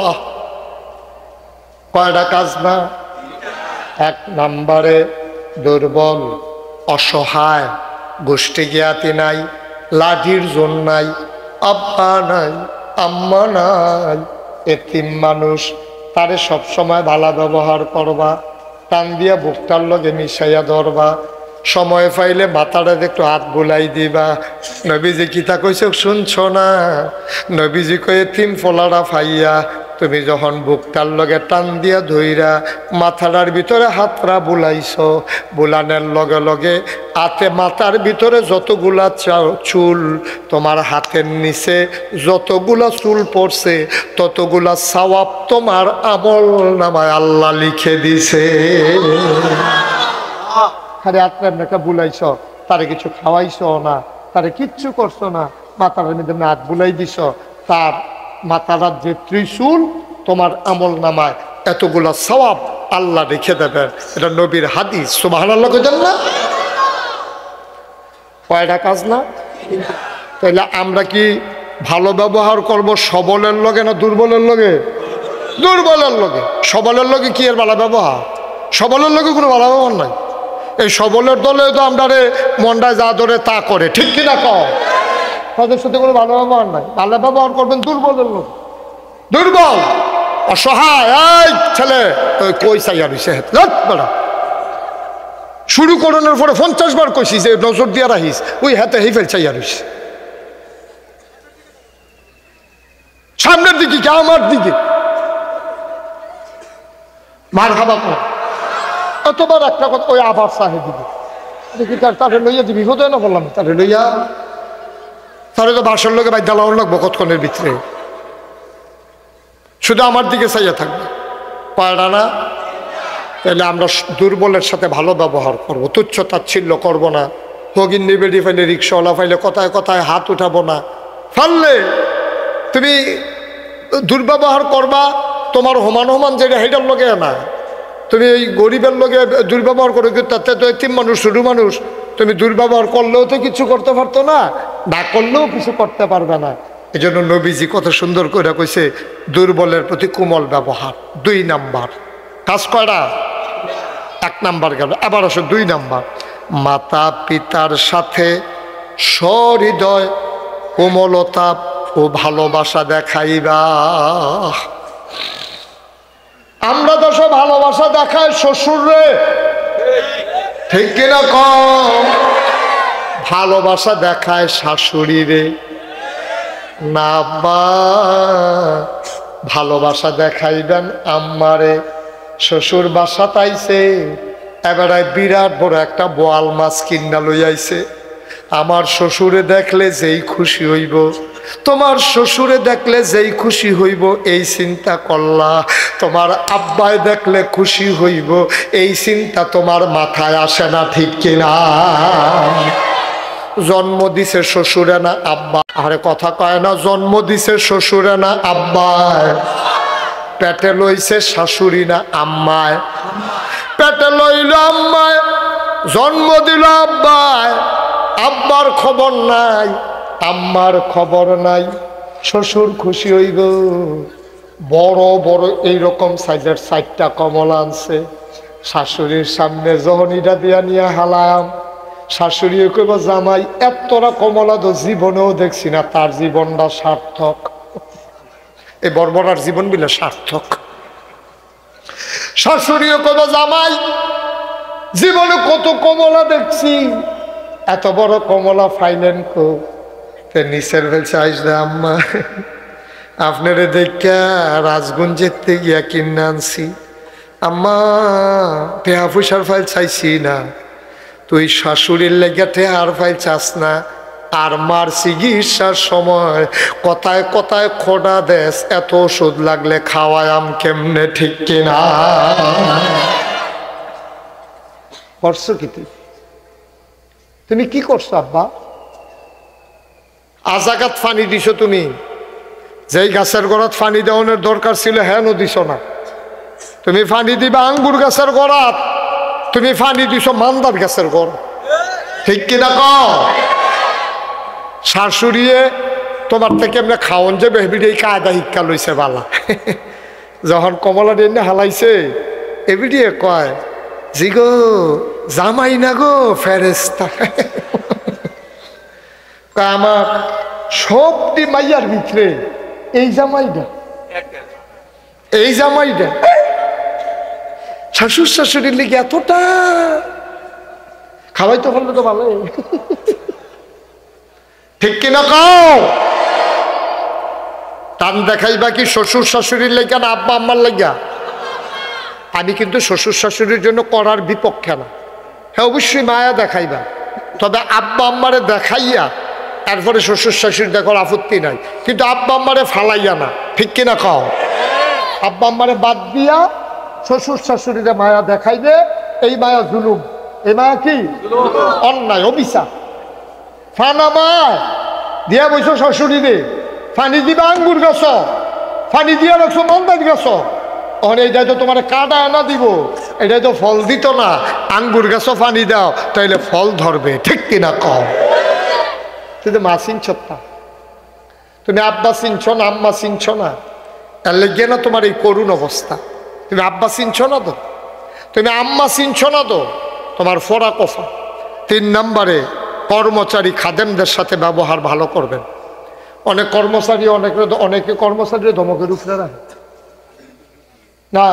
কয়টা কাজ না? এক নম্বরে দুর্বল, অসহায়, গোষ্ঠী জ্ঞাতি নাই, লাঠির জোর নাই, আব্বা নাই, আম্মা নাই, এতিম মানুষ, তারে সবসময় ভালো ব্যবহার করবা, টান দিয়া বুকটার লগে মিশাইয়া ধরবা, সময় পাইলে মাথাটা একটু হাত বুলাই দিবা। নবীজি কিতা কইছে শুনছো না? নবীজি কয়ে এতিম ফলারা ফাইয়া তুমি যখন বুকটার লগে টান দিয়া ধইরা মাথাটার ভিতরে হাতরা বুলাইছ, বুলানের লগে লগে হাতে মাথার ভিতরে যতগুলা চুল, তোমার হাতের নিচে যতগুলা চুল পড়ছে ততগুলা সওয়াব তোমার আমল নামায় আল্লাহ লিখে দিছে। খালি আপনার একটা বুলাইছ, তারে কিছু খাওয়াইছ না, তারে কিচ্ছু করছো না, মাথার মধ্যে হাত বুলাই দিছ, তার মাতার যে ত্রিশূল তোমার আমল নামায় এতগুলা সওয়াব আল্লাহ রেখে দেবেন। এটা নবীর হাদিস। সুবহানাল্লাহ কইতেন না? কয়টা কাজ না? তাহলে আমরা কি ভালো ব্যবহার করব সবলের লগে না দুর্বলের লগে? দুর্বলের লগে। সবলের লগে কি এর ভালো ব্যবহার? সবলের লগে কোনো ভালো ব্যবহার নাই। এই সবলের দলে তো আমরা মন্ডায় যা ধরে তা করে, ঠিক কিনা কও? তাদের সাথে কোনো ভালো ব্যবহার নাই। ভালো ব্যবহার করবেন দুর্বলের লোক। দুর্বল অসহায় এই ছেলে কই চাইয়া রইছে বেড়া শুরু করানোর পরে 50 বার কইছি যে নজর দিয়া রাখিস, ওই হাতে হেফেল চাইয়া রইছে সামনের দিকে কি আমার দিকে মার খাবা কর। অতবার একটা কথা ওই আবার চাহে দিকে দেখি তারে লইয়া দিবি হতো না বললাম তারে লইয়া তাহলে তো বাসর লোকে বাইর জ্বালাও লাগবো কতক্ষণের ভিতরে। শুধু আমার দিকে চাইয়া থাকবে পায়রা না। তাহলে আমরা দুর্বলের সাথে ভালো ব্যবহার করবো, তুচ্ছ তাচ্ছিল্য করবো না। হগিন নিবেডি ফাইলে রিক্সাওয়ালা ফাইলে কথায় কথায় হাত উঠাবো না। ফাললে তুমি দুর্ব্যবহার করবা, তোমার সমান সমান যেটা হেটার লগে না। তুমি এই গরিবের লগে দুর্ব্যবহার করো, কিন্তু তাতে তো এতিম মানুষ ছোট মানুষ, তুমি দুর্ব্যবহার করলেও তো কিছু করতে পারতো না, না করলেও কিছু করতে পারবে না। এই জন্য নবীজি কত সুন্দর করে কইছে দুর্বলের প্রতি কোমল ব্যবহার। 2 নাম্বার কাজ কয়টা? 1 নাম্বার গেল, আবার আসো 2 নাম্বার। মাতা পিতার সাথে সহৃদয় কোমলতা ও ভালোবাসা দেখাইবা। আমরা তো সব ভালোবাসা দেখাই শ্বশুরে, ঠিক কিনা কম? ভালোবাসা দেখায় শাশুড়ি রে না বা ভালোবাসা দেখাইবেন আম্মারে। শ্বশুর বাসা তাইছে এবারে বিরাট বড় একটা বোয়াল মাছ কিনা লই আইছে। আমার শ্বশুরে দেখলে যেই খুশি হইব, তোমার শ্বশুরে দেখলে যেই খুশি হইব এই চিন্তা করলা, তোমার আব্বাই দেখলে খুশি হইব এই চিন্তা তোমার মাথায় আসে না, ঠিক কিনা? জন্ম দিছে শ্বশুরে না আব্বা? আরে কথা কয় না, জন্ম দিছে শ্বশুরে না আব্বায়? পেটে লইছে শাশুড়ি না আম্মায়? পেটে লইল আম্মায়, জন্ম দিল আব্বায়, আব্বার খবর নাই আম্মার খবর নাই। শ্বশুর খুশি হইব, বড় বড় এইরকম সাইজের 4টা কমলা আনছে, শাশুড়ির সামনে জহনিটা দিয়া নিয়ে হালাম। শাশুড়ি কইব জামাই এতটা কমলা তো জীবনেও দেখছি না, তার জীবনটা সার্থক। এই বর্বরার জীবন বিলে সার্থক। শাশুড়িও কইব জামাই জীবনে কত কমলা দেখছি, এত বড় কমলা ফাইলেন কো? নিচের ফেলছে আইসা আম্মা আপনারে দেখা রাজগঞ্জের থেকে গিয়া কিনে আনছি। আম্মা টেহা পয়সার ফাইল চাইছি না, তুই শাশুড়ির লেগে টেহার ফাইল চাস না। আর মার চিকিৎসার সময় কথায় কথায় খোডা দেশ, এত ওষুধ লাগলে খাওয়ায়াম কেমনে, ঠিক কিনা? করছো কি তুমি কি করছো আব্বা? আজাগাত ফানি দিছো তুমি, যেই গাছের গোড়াত ফানি দেওয়ানোর দরকার ছিল হ্যাঁ দিছ না। তুমি ফানি দিবা আঙ্গুর গাছের গোড়াত, তুমি ফানি দিছো মান্দার গাছের গোড়া, ঠিক কিনা কও? শাশুড়িয়ে তোমার থেকে এমনি খাওয়ন যে বেহবির এই কায়দা শিক্ষা লইছে বালা। যখন কমলা দিয়ে হালাইছে এবিডিয়ে কয় জি গো জামাই না গো ফেরেস্তা। আমার সবটি মাইয়ার ভিতরে এই জামাইটা, এই জামাইটা শাশুর শাশুড়ির লেগে এতটা খাওয়াই তো বললে তো ভালো, ঠিক কিনা কও? টান দেখাইবা কি শ্বশুর শাশুড়ির লেগা না আব্বা আম্মার লেগা? আমি কিন্তু শ্বশুর শাশুড়ির জন্য করার বিপক্ষে না। হ্যাঁ অবশ্যই মায়া দেখাইবা, তবে আব্বা আম্মারে দেখাইয়া তারপরে শ্বশুর শাশুড়ি দেখার আপত্তি নাই, কিন্তু আব্বা আম্মারে ফালাইয়া না, ঠিক কিনা কও? আব্বা আম্মারে বাদ দিয়া শ্বশুর শাশুড়িরে মায়া দেখাইবে, এই মায়া জুলুম। এই মায়া কি? অন্যায়, অবিচার। ফানা মায় দিয়া বইছো শাশুড়িরে, পানি দিবা আঙ্গুর গাছ, পানি দিয়ে রাখছো মন্দার গাছ, ওখানে এইটাই তো তোমার কাটা আনা দিব, এটাই তো ফল দিত না। আঙ্গুর গাছও পানি দাও তাইলে ফল ধরবে, ঠিক কিনা কম? তুই মা চিনছ না, তুমি আব্বা চিনছ না, আম্মা চিনছ না, তার লেগে না তোমার এই করুণ অবস্থা। তুমি আব্বা চিনছ না তো, তুমি আম্মা চিনছ না তো, তোমার ফোড়া কফা। 3 নম্বরে কর্মচারী খাদেমদের সাথে ব্যবহার ভালো করবেন। অনেক কর্মচারী অনেকে কর্মচারীর ধমকের উপরে রাখে না।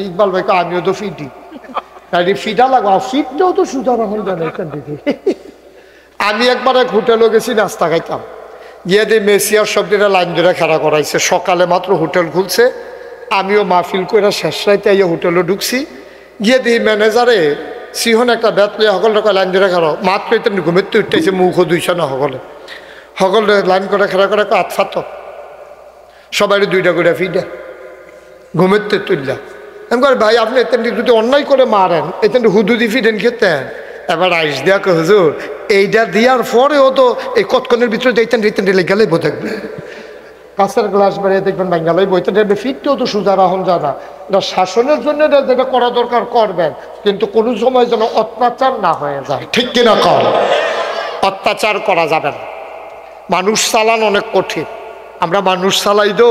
ইকবাল ভাইকে আমিও তো ফিটি, ফিটা লাগবো, ফিটটাও তো সুতা রাখুন জানে এখান থেকে। আমি একবার এক হোটেলে গেছি নাস্তা খাইতাম, গিয়ে দিয়ে মেসিয়ার সবজিটা লাইন ধরে খেলা করাইছে। সকালে মাত্র হোটেল খুলছে, আমিও মাহফিল করে শেষ রাইতে এই হোটেলে ঢুকছি, গিয়ে দিই ম্যানেজারে সিহন একটা ব্যাট লিয়ে সকল টাকা লাইন ধরে খেলো। মাত্র এটা ঘুমের তো উঠতেছে, মুখও দুইছে না, সকলে লাইন করে খেলা করে আতফাত সবাই 2টা করে ফিডা ঘুমের তো তুললা। আমি করি ভাই আপনি এতেন যদি অন্যায় করে মারেন, এতেন হুদুদি ফিডেন খেতেন। এবার আইস দেয়া হুজুর এইটা দেওয়ার পরেও তো এই কতক্ষণের ভিতরে দেখতেন রিতেন লেগালেই বই থাকবে, কাঁচের গ্লাস বেড়ে দেখবেন বাঙ্গালাই বইতে থাকবে, ফিটটাও তো সোজা রাখুন জানা। এটা শাসনের জন্য যেটা করা দরকার করবেন, কিন্তু কোনো সময় যেন অত্যাচার না হয়ে যায়, ঠিক কিনা কর? অত্যাচার করা যাবে না। মানুষ চালান অনেক কঠিন, আমরা মানুষ চালাই দো,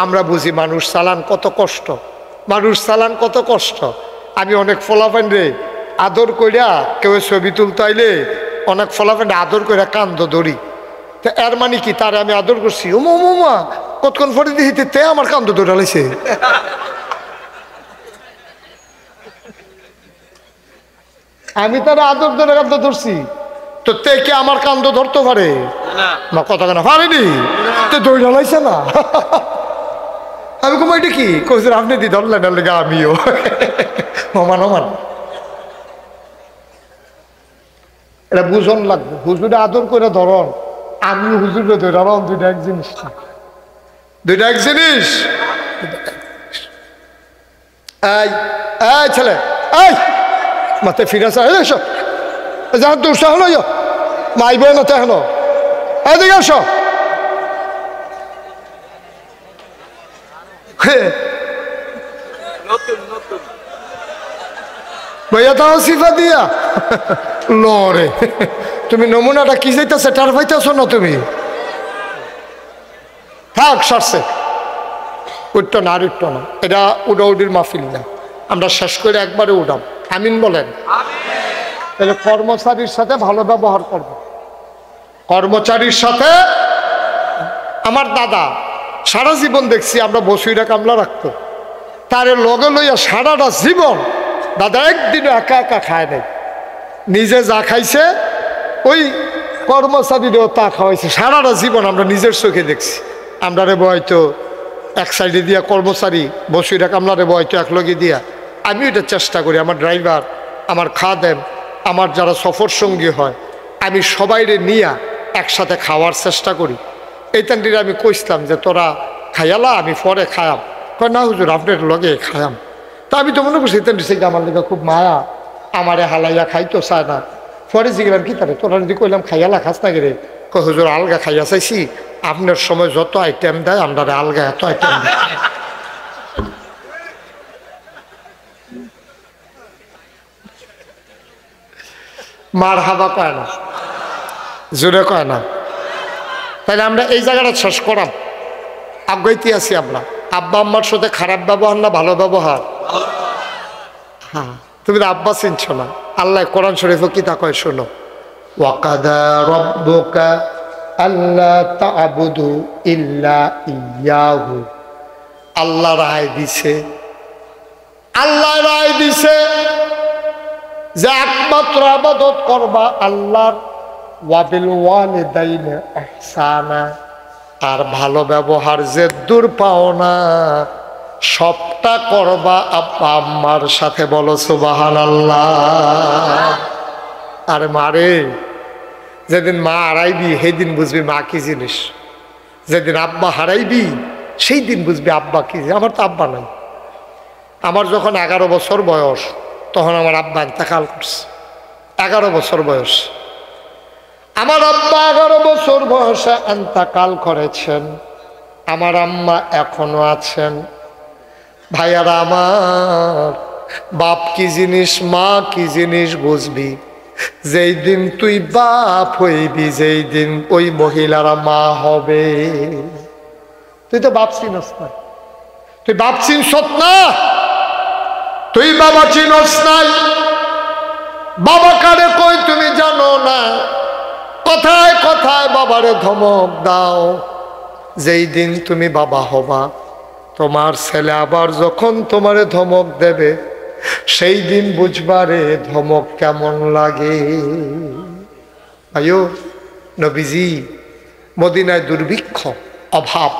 আমরা বুঝি মানুষ চালান কত কষ্ট, মানুষ চালান কত কষ্ট। আমি অনেক ফলাফান রে আদর কইরা কেউ ছবি তুলতে আইলে অনেক ফলাফান আদর কইরা কান্দ ধরি। তো এর মানে কি তারে আমি আদর করছি, ও মা কতক্ষণ ফটো দিতে তে আমার কান্দ ধরালাইছে। আমি তারা আদর ধরে কান্দ ধরছি, তো তে কে আমার কান্দ ধরতে পারে না? কথা কেন পারেনি, তো দৌড়া লাইছে না। আমি কম এটা কি কইছেন আপনি দি ধরলেন, লেগে আমিও ওমান ওমান। এটা বুঝন লাগবে, হুজুরে আদর করে ধরন, আমিও হুজুরে ধরাম, 2টা এক জিনিস না, 2টা এক জিনিস। এই এই ছেলে এই মাথায় ফিরেছে, যার দুঃসাহ হলো মাইব না তো এখনো, এদিকে আসো। ভাইয়া তাও সিফা দিয়া লরে, তুমি নমুনাটা কি যাইতেছে টার পাইতেছ না, তুমি থাক সারছে, উঠতো না আর উঠতো না। এটা উডাউডির মাহফিল না, আমরা শেষ করে একবারে উঠাম, আমিন বলেন। তাহলে কর্মচারীর সাথে ভালো ব্যবহার করব, কর্মচারীর সাথে। আমার দাদা সারা জীবন দেখছি আমরা বসুইরা কামলা রাখতো, তার লগে লইয়া সারাটা জীবন দাদা একদিনও একা একা খায় নাই, নিজে যা খাইছে ওই কর্মচারীরাও তা খাওয়াইছে, সারাটা জীবন আমরা নিজের চোখে দেখছি। আমরা রে বয়তো এক সাইডে দিয়া কর্মচারী বসুইরা কামলারে বয়তো এক লগে দিয়া। আমি এটা চেষ্টা করি, আমার ড্রাইভার, আমার খাদেম, আমার যারা সফর সঙ্গী হয়, আমি সবাইরে নিয়ে একসাথে খাওয়ার চেষ্টা করি। এই তান্ডিরে আমি কইসলাম যে তোরা খাইয়ালা, আমি পরে খায়াম। কয় না হুজুর আপনার লগে খায়াম। তা আমি তো মনে করছি এই তান্ডি থেকে আমার লেগে খুব মায়া, আমারে হালাইয়া খাইতো চায় না। পরে জিগলাম কি তারে তোরা যদি কইলাম খাইয়ালা খাস না গেলে, কয় হুজুর আলগা খাইয়া চাইছি, আপনার সময় যত আইটেম দেয় আমরা আলগা এত আইটেম দেয়। মার হাবা কয় না, জোরে কয় না। তাহলে আমরা এই জায়গাটা শেষ করাম, আগাইতে আছি আমরা। আব্বা আম্মার সাথে খারাপ ব্যবহার না ভালো ব্যবহার? হ্যাঁ, তুমি তো আব্বা চিনছ না। আল্লাহ কোরআন শরীফে কি তা কয় শোনো, ওয়াকাদা রব্বুকা আল্লাহ তা'বুদু ইল্লা ইয়াহু। আল্লাহ রায় দিছে, আল্লাহ রায় দিছে যে একমাত্র ইবাদত করবা আল্লাহর, ওয়াবিল ওয়ালিদাইনি ইহসানা, আর ভালো ব্যবহার যে দূর পাও না সবটা করবা আব্বা আম্মার সাথে। বলো সুবহানাল্লাহ। আর মারে যেদিন মা হারাইবি সেই দিন বুঝবি মা কি জিনিস, যেদিন আব্বা হারাইবি সেই দিন বুঝবি আব্বা কি। আমার তো আব্বা নাই, আমার যখন 11 বছর বয়স তখন আমার আব্বা ইন্তেকাল করছে, 11 বছর বয়স। আমার আব্বা 11 বছর বয়সে ইন্তেকাল করেছেন, আমার আম্মা এখনো আছেন। ভাইয়ারা আমার, বাপ কি জিনিস মা কি জিনিস বুঝবি যেই দিন তুই বাপ হইবি, যেই দিন ওই মহিলারা মা হবে। তুই তো বাপ চিনস না, তুই বাপ চিনস না, তুই বাবা চিনস নাই। বাবা কারে কই তুমি জানো না, কথায় কথায় বাবারে ধমক দাও। যেই দিন তুমি বাবা হবা, তোমার ছেলে আবার যখন তোমারে ধমক দেবে, সেই দিন বুঝবারে ধমক কেমন লাগে। আয়ো নবীজি, মদিনায় দুর্ভিক্ষ, অভাব,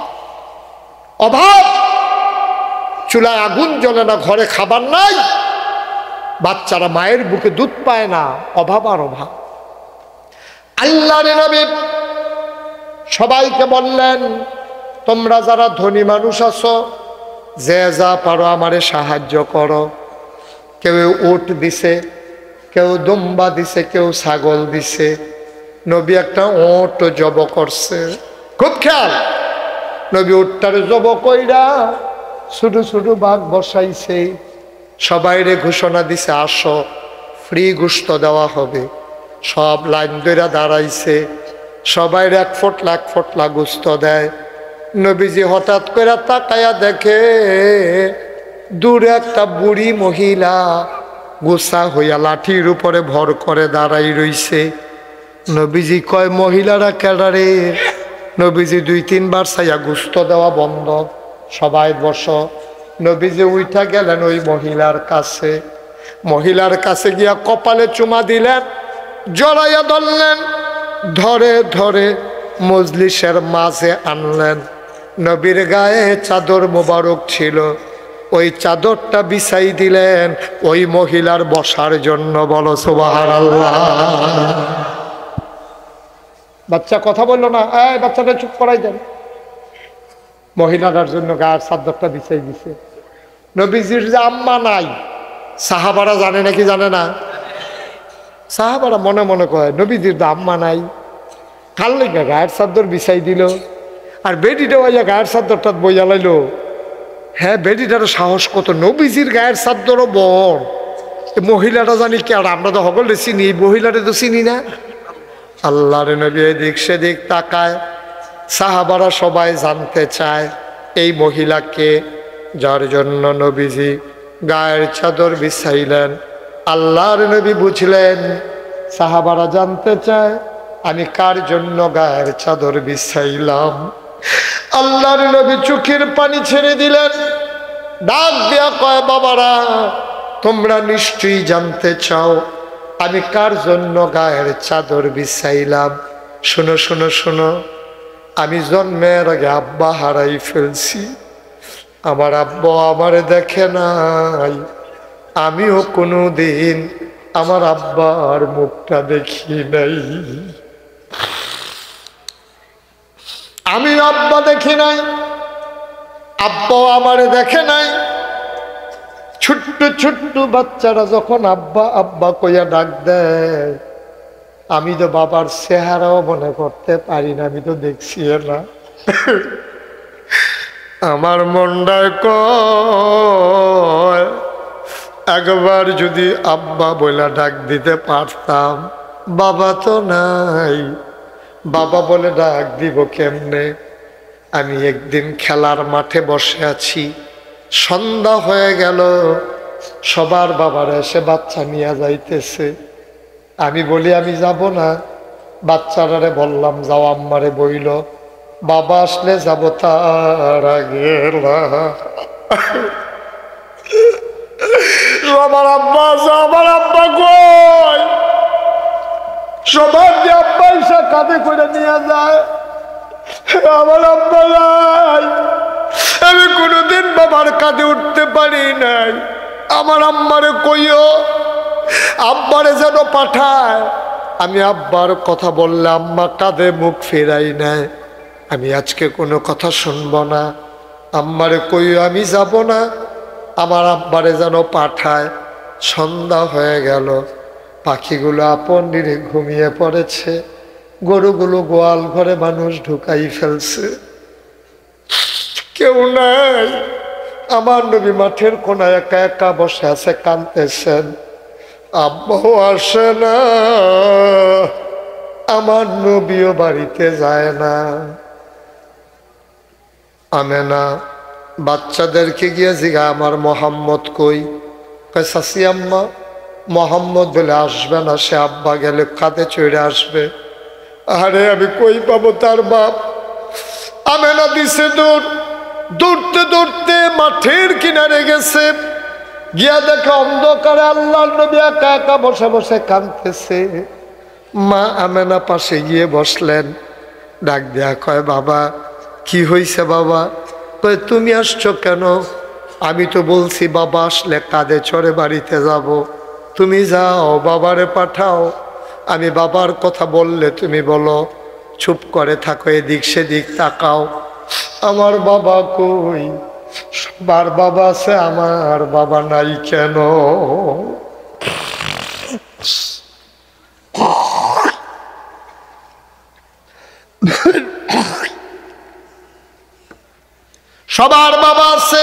অভাব, চুলায় আগুন জ্বলে না, ঘরে খাবার নাই, বাচ্চারা মায়ের বুকে দুধ পায় না, অভাব আর অভাব। আল্লাহর নবী সবাইকে বললেন, তোমরা যারা ধনী মানুষ আছো, যে যা পারো আমারে সাহায্য করো। কেউ উট দিছে, কেউ দুম্বা দিছে, কেউ ছাগল দিছে। নবী একটা উট জব করছে, খুব খেয়াল। নবী উটটারে জব কইরা ছোট ছোট বাঘ বসাইছে, সবাইরে ঘোষণা দিছে, আসো ফ্রি গোশত দেওয়া হবে। সব লাইন ধরে দাঁড়াইছে, সবাই এক ফোটলা গোশত দেয়। নবীজি হঠাৎ করে তাকায়া দেখে দূরে একটা বুড়ি মহিলা গোসা হইয়া লাঠির উপরে ভর করে দাঁড়াই রইছে। নবীজি কয়, মহিলারা কেডারে? নবীজি 2-3 বার চাইয়া গোশত দেওয়া বন্ধ, সবাই বসো। নবীজি উঠা গেলেন ওই মহিলার কাছে, মহিলার কাছে গিয়া কপালে চুমা দিলেন, জড়াইয়া ধরলেন, ধরে ধরে মজলিসের মাঝে আনলেন। নবীর গায়ে চাদর মোবারক ছিল, ওই চাদরটা বিছাই দিলেন ওই মহিলার বসার জন্য। বলো সুবহানাল্লাহ। বাচ্চা কথা বললো না, এই বাচ্চাটা চুপ করাই দেন। মহিলাটার জন্য গায়ের চাদরটা বিছাই দিছে। নবীজির যে আম্মা নাই, সাহাবারা জানে নাকি জানে না? সাহাবারা মনে মনে কয়, নবীজির তো আম্মা নাই, কাল লেগে গায়ের চাদর বিছাই দিল। আর বেটিটা ওই গায়ের চাদরটা বইয়া লাইলো। হ্যাঁ, বেটিটারও সাহস কত, নবীজির গায়ের চাদরও বড়। মহিলাটা জানি কি, আর আমরা তো সকলে চিনি, এই মহিলাটা তো চিনি না। আল্লাহর নবী এদিক সেদিক তাকায়, সাহাবারা সবাই জানতে চায় এই মহিলাকে, যার জন্য নবীজি গায়ের চাদর বিছাইলেন। আল্লাহর নবী বুঝলেন সাহাবারা জানতে চায় আমি কার জন্য গায়ের চাদর বিছাইলাম। আল্লাহর নবী চোখের পানি ছেড়ে দিলেন, ডাক দিয়া কয়, বাবারা তোমরা নিশ্চয়ই জানতে চাও আমি কার জন্য গায়ের চাদর বিছাইলাম। শোনো শোনো শোনো, আমি জন্মের আগে আব্বা হারাই ফেলছি, আমার আব্বা আমারে দেখে নাই, আমিও কোনো দিন আমার আব্বার মুখটা দেখি নাই, আমি আব্বা দেখি নাই, আব্বাও আমারে দেখে নাই। ছোট্ট ছোট্ট বাচ্চারা যখন আব্বা আব্বা কইয়া ডাক দেয়, আমি তো বাবার চেহারাও মনে করতে পারি না, আমি তো দেখছি না। আমার মনটায় কয়, একবার যদি আব্বা বলে ডাক দিতে পারতাম, বাবা তো নাই, বাবা বলে ডাক দিব কেমনে? আমি একদিন খেলার মাঠে বসে আছি, সন্ধ্যা হয়ে গেল, সবার বাবারা এসে বাচ্চা নিয়ে যাইতেছে। আমি বলি আমি যাব না, বাচ্চারারে বললাম যাও, আম্মারে বইল বাবা আসলে যাব, তার আগে আমার আব্বা আমার আব্বা কই, সবার যে আব্বা এসে কাঁধে করে নিয়ে যায়, আমার আব্বা নাই, আমি কোনোদিন বাবার কাঁধে উঠতে পারি নাই। আমার আম্মারে কইও, আব্বারে যেন পাঠায়। আমি আব্বার কথা বললে আম্মা কাঁধে মুখ ফেরাই নেয়, আমি আজকে কোনো কথা শুনবো না। আম্মারে কইও আমি যাব না, আমার আব্বারে যেন পাঠায়। সন্ধ্যা হয়ে গেল, পাখিগুলো আপন নিরে ঘুমিয়ে পড়েছে। গরুগুলো গোয়াল ঘরে মানুষ ঢুকাই ফেলছে, কেউ নাই। আমার নবী মাঠের কোনায় একা একা বসে আছে, কাঁদতেছেন। আব্বাও আসে না, আমার নবীও বাড়িতে যায় না। আমেনা বাচ্চাদেরকে গিয়ে জিগা, আমার মোহাম্মদ কই? চাচি আম্মা মোহাম্মদ বলে আসবে না, সে আব্বা গেলে কাঁধে চড়ে আসবে। আরে আমি কই পাবো তার বাপ? আমেনা দিছে দৌড়, দৌড়তে দৌড়তে মাঠের কিনারে গেছে, গিয়া দেখে অন্ধকারে আল্লাহর নবী একা একা বসে বসে কাঁদতেছে। মা আমেনা পাশে গিয়ে বসলেন, ডাক দিয়া কয়, বাবা কি হইছে বাবা? কয়, তুমি আসছো কেন? আমি তো বলছি বাবা আসলে কাঁধে চড়ে বাড়িতে যাব। তুমি যাও, বাবারে পাঠাও। আমি বাবার কথা বললে তুমি বলো, চুপ করে থাকো, এদিক সেদিক তাকাও। আমার বাবা কই? সবার বাবা আছে, আমার বাবা নাই কেন? সবার বাবা আছে,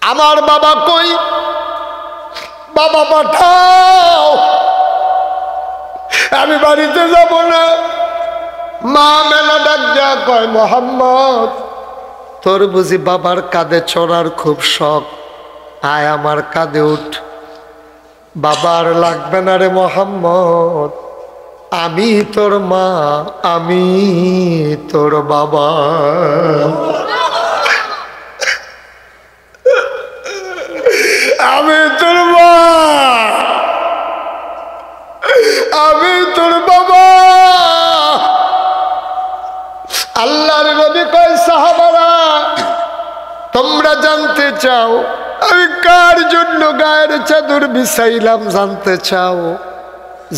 আমার বাবা কই? বাবা পাঠাও, আমি বাড়িতে যাব না। মা মেলা ডাক দেয়া কয়, মোহাম্মদ তোর বুঝি বাবার কাঁধে চড়ার খুব শখ, আয় আমার কাঁধে উঠ। বাবার লাগবে না রে মোহাম্মদ, আমি তোর মা, আমি তোর বাবা। আমি তোর মা, আমি তোর বাবা। আল্লাহর নবী কয়, সাহাবারা তোমরা জানতে চাও আমি কার জন্য গায়ের চাদর বিছাইলাম? জানতে চাও?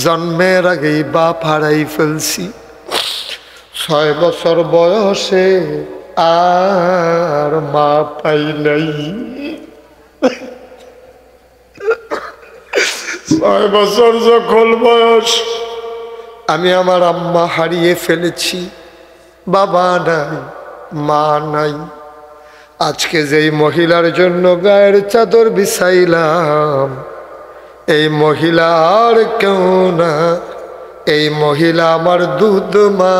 জন্মের আগেই বাপ হারাই ফেলছি, 6 বছর বয়সে আর মা পাই নাই। 6 বছর যখন বয়স, আমি আমার আম্মা হারিয়ে ফেলেছি, বাবা নাই, মা নাই। আজকে যেই মহিলার জন্য গায়ের চাদর বিছাইলাম, এই মহিলা আর কেউ না, এই মহিলা আমার দুধ মা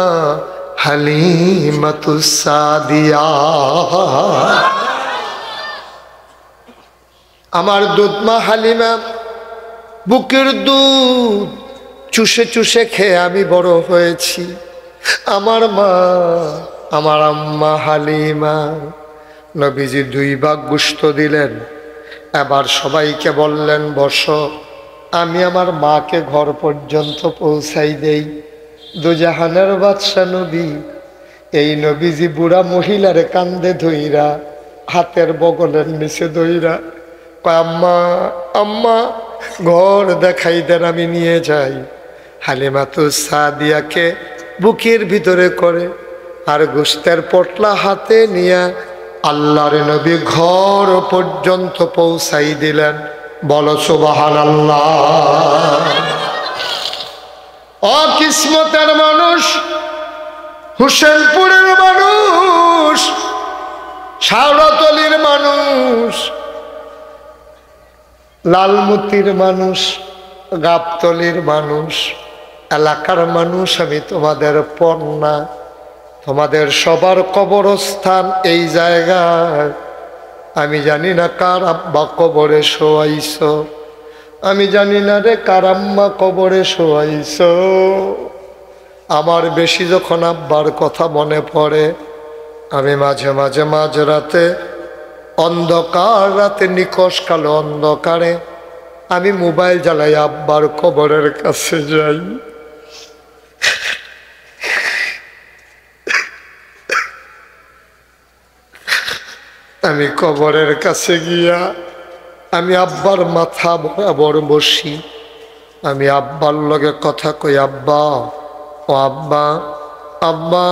হালিমাতুস সাদিয়া। আমার দুধ মা হালিমা বুকের দুধ চুষে চুষে খেয়ে আমি বড় হয়েছি। আমার মা, আমার আম্মা হালিমা। নবীজি 2 ভাগ গোশত দিলেন, এবার সবাইকে বললেন বসো, আমি আমার মাকে ঘর পর্যন্ত পৌঁছাই দেই। দুজাহানের বাদশা নবী, এই নবীজি বুড়া মহিলার কান্দে ধইরা, হাতের বগলের নিচে ধইরা কয়, আম্মা আম্মা ঘর দেখাই দেন, আমি নিয়ে যাই। হালিমাতুস সাদিয়াকে বুকের ভিতরে করে আর গোশতের পটলা হাতে নিয়ে আল্লাহর নবী ঘর পর্যন্ত পৌঁছাই দিলেন। বলো সুবহানাল্লাহ। অকিসমতের মানুষ, হুসেনপুরের মানুষ, শাওরাতলির মানুষ, লালমতির মানুষ, গাবতলির মানুষ, এলাকার মানুষ, আমি তোমাদের পণ্যা, তোমাদের সবার কবরস্থান এই জায়গায়। আমি জানি না কার আব্বা কবরে শোয়াইছ, আমি জানি না রে কার আম্মা কবরে শোয়াইছ। আমার বেশি যখন আব্বার কথা মনে পড়ে, আমি মাঝে মাঝে মাঝরাতে, অন্ধকার রাতে, নিকশ কালো অন্ধকারে আমি মোবাইল জ্বালাই আব্বার কবরের কাছে যাই। আমি কবরের কাছে গিয়া আমি আব্বার মাথা বরাবর বসি, আমি আব্বার লগে কথা কই, আব্বা ও আব্বা, আব্বা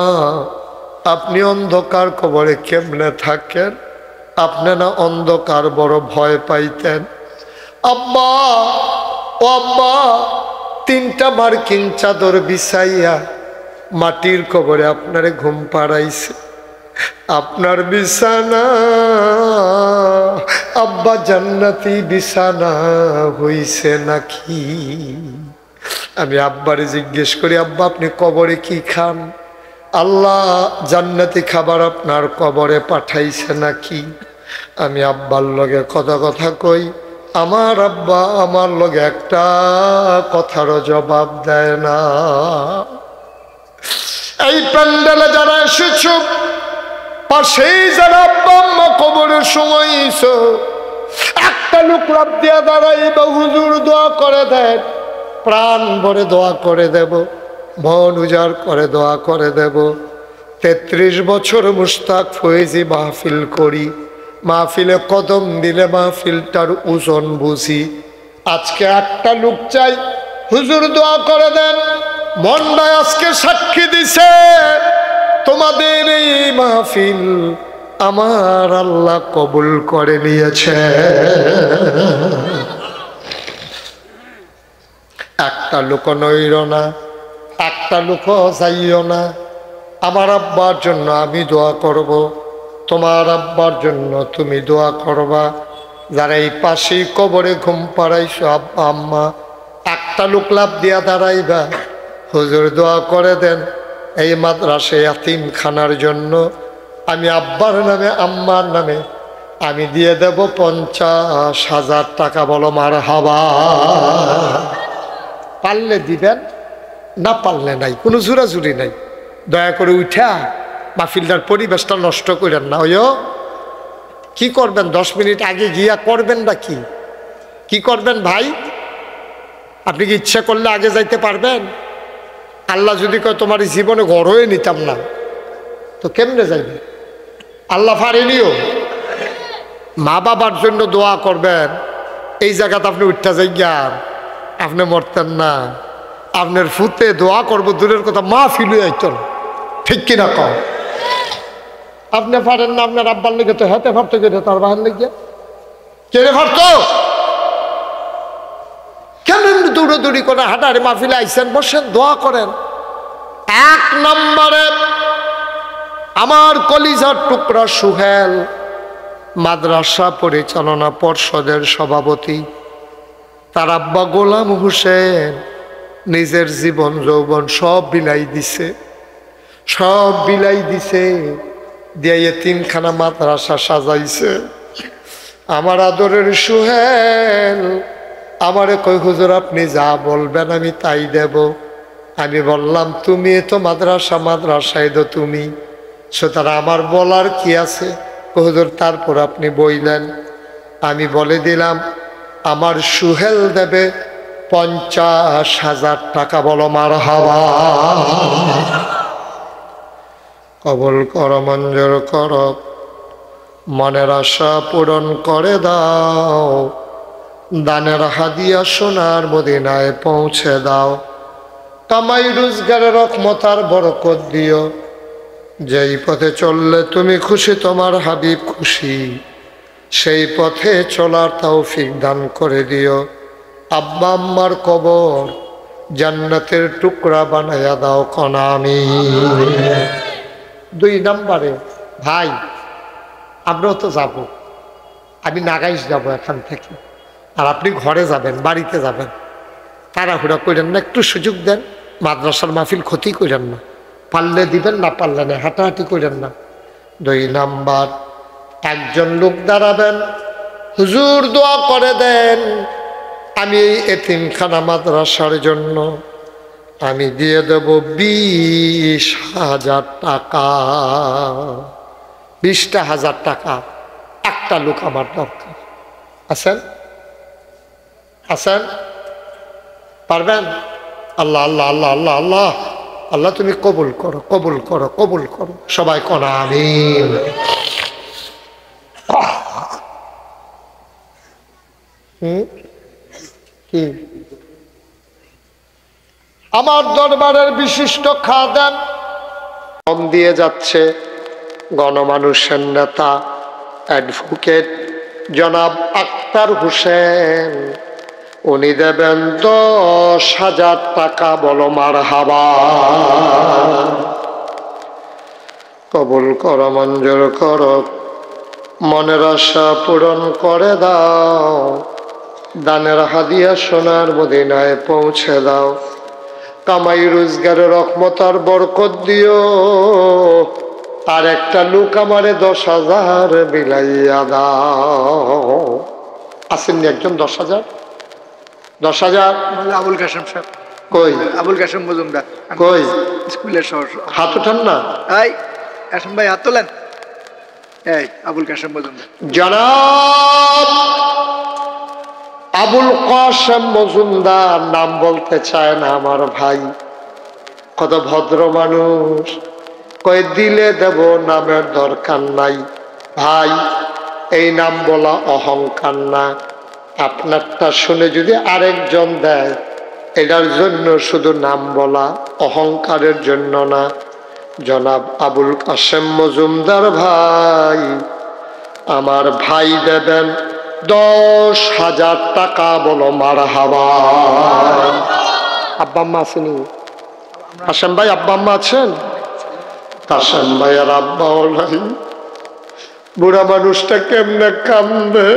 আপনি অন্ধকার কবরে কেমনে থাকেন? আপনি না অন্ধকার বড় ভয় পাইতেন? আব্বা ও আব্বা 3টা মার্কিন চাদর বিছাইয়া মাটির কবরে আপনারে ঘুম পাড়াইছে। আপনার বিছানা আব্বা জান্নাতি বিছানা হইছে নাকি? আমি আব্বারে জিজ্ঞেস করি, আব্বা আপনি কবরে কি খান? আল্লাহ জান্নাতি খাবার আপনার কবরে পাঠাইছে নাকি? আমি আব্বার লগে কথা কই, আমার আব্বা আমার লগে একটা কথারও জবাব দেয় না। এই প্যান্ডেলে যারা এসেছ, পাশেই যারা আব্বা আম্মা কবরের সময় এসো, একটা লোক লাভ দিয়া দাঁড়াইবা, হুজুর দোয়া করে দেন, প্রাণ ভরে দোয়া করে দেব, মন উজাড় করে দোয়া করে দেব। 33 বছর মুশতাক ফয়েজি মাহফিল করি, মাহফিলে কদম দিলে মাহফিলটার ওজন বুঝি। আজকে একটা লোক চাই, হুজুর দোয়া করে দেন। মনটায় আজকে সাক্ষী দিছে, তোমাদের এই মাহফিল আমার আল্লাহ কবুল করে নিয়েছে। একটা লোক নইর না, একটা লোক যাইও না। আমার আব্বার জন্য আমি দোয়া করব, তোমার আব্বার জন্য তুমি দোয়া করবা। যারা এই পাশেই কবরে ঘুম পাড়াইছো আব্বা আম্মা, একটা লোক লাভ দিয়া দাঁড়াইবা, হুজুর দোয়া করে দেন এই মাদ্রাসায় এতিমখানার জন্য। আমি আব্বার নামে আম্মার নামে আমি দিয়ে দেব 50,000 টাকা। বলো মারহাবা। পারলে দিবেন, না পারলে নাই, কোনো জোরাজুরি নাই। দয়া করে উঠা মাহফিলটার পরিবেশটা নষ্ট করেন না। ওইও কি করবেন, 10 মিনিট আগে গিয়া করবেন না? কি করবেন ভাই? আপনি কি ইচ্ছা করলে আগে যাইতে পারবেন? আল্লাহ যদি কয় তোমার জীবনে ঘর হয়ে নিতাম না, তো কেমনে যাইবে? আল্লাহ পারেনিও। মা বাবার জন্য দোয়া করবেন, এই জায়গাতে আপনি উঠতে যাইয়ান, আপনি মরতেন না। আপনার ফুতে দোয়া করবো দূরের কথা, মা ফিলু আইত না। ঠিক কিনা কম? আপনি পারেন না, আপনার আব্বার লেগে তো হাতে ফারতো, কেটে তার বাহার লেগে কেড়ে ফারতো। কেন দৌড়াদৌড়ি করে হাঁটারে মাহফিলে আইসেন? বসেন, দোয়া করেন। 1 নম্বরে আমার কলিজার টুকরা সুহেল, মাদ্রাসা পরিচালনা পর্ষদের সভাপতি, তার আব্বা গোলাম হোসেন নিজের জীবন যৌবন সব বিলাই দিছে, সব বিলাই দিছে, দিয়ে এতিমখানা মাদ্রাসা সাজাইছে। আমার আদরের সুহেল আমারে কই, হুজুর আপনি যা বলবেন আমি তাই দেব। আমি বললাম তুমি তো মাদ্রাসায় দো তুমি, সুতরাং আমার বলার কি আছে? হুজুর তারপর আপনি বইলেন। আমি বলে দিলাম আমার সুহেল দেবে 50,000 টাকা। বলো মারহাবা। কবুল কর, মঞ্জুর কর, মনের আশা পূরণ করে দাও, দানের হাদিয়া সোনার মদিনায় পৌঁছে দাও। কামাই রোজগারের রহমত আর বরকত দিও। যেই পথে চললে তুমি খুশি, তোমার হাবিব খুশি, সেই পথে চলার তৌফিক দান করে দিও। আব্বা আম্মার কবর জান্নাতের টুকরা বানাইয়া দাও কনা আমিন। 2 নম্বরে ভাই, আমরাও তো যাব, আমি নাগাইশ যাব এখান থেকে, আর আপনি ঘরে যাবেন, বাড়িতে যাবেন। তাড়াহুড়া করেন না, একটু সুযোগ দেন। মাদ্রাসার মাহফিল ক্ষতি করেন না, পারলে দিবেন, না পারলে না, হাঁটাহাঁটি করেন না। 2 নাম্বার, একজন লোক দাঁড়াবেন, হুজুর দোয়া করে দেন আমি এই এতিমখানা মাদ্রাসার জন্য আমি দিয়ে দেব 20,000 টাকা। 20,000 টাকা। একটা লোক আমার দরকার। আছেন? আছেন? পারবেন? আল্লাহ আল্লাহ আল্লাহ আল্লাহ আল্লাহ আল্লাহ তুমি কবুল করো, কবুল করো, কবুল করো। সবাই কোন আমিন। কি আমার দরবারের বিশিষ্ট খাদেম দিয়ে যাচ্ছে গণমানুষের নেতা অ্যাডভোকেট জনাব আক্তার হোসেন, উনি দেবেন 10,000 টাকা। বলো মারহাবা। কবুল করো, মঞ্জুর করো, মনের আশা পূরণ করে দাও। দানের হাদিয়া সোনার মদিনায় পৌঁছে দাও। কামাই রোজগারের রহমত আর বরকত দিও। আর একটা লোক আমারে 10,000 বিলাইয়া দাও। আসেননি একজন 10,000? 10,000? আবুল কাশেম সাহেব। কই? আবুল কাশেম মজুমদার। কই? স্কুলের সহ হাত উঠান না। এই কাশেম ভাই হাত তোলেন। এই আবুল কাশেম মজুমদার। জনাব আবুল কাশেম মজুমদার নাম বলতে চায় না আমার ভাই। কত ভদ্র মানুষ। কই দিলে দেব, নামের দরকার নাই। ভাই এই নাম বলা অহংকার না। আপনারটা শুনে যদি আরেকজন দেয়, এটার জন্য শুধু নাম বলা, অহংকারের জন্য না। জনাব আবুল কাশেম মজুমদার ভাই, আমার ভাই দেবেন 10,000 টাকা। বলো মারহাবা। আব্বা আম্মা আসেনি? কাশেম ভাই আব্বা আম্মা আছেন? কাশেম ভাই আর আব্বাও নাই। বুড়া মানুষটা কেমনে কান্দে।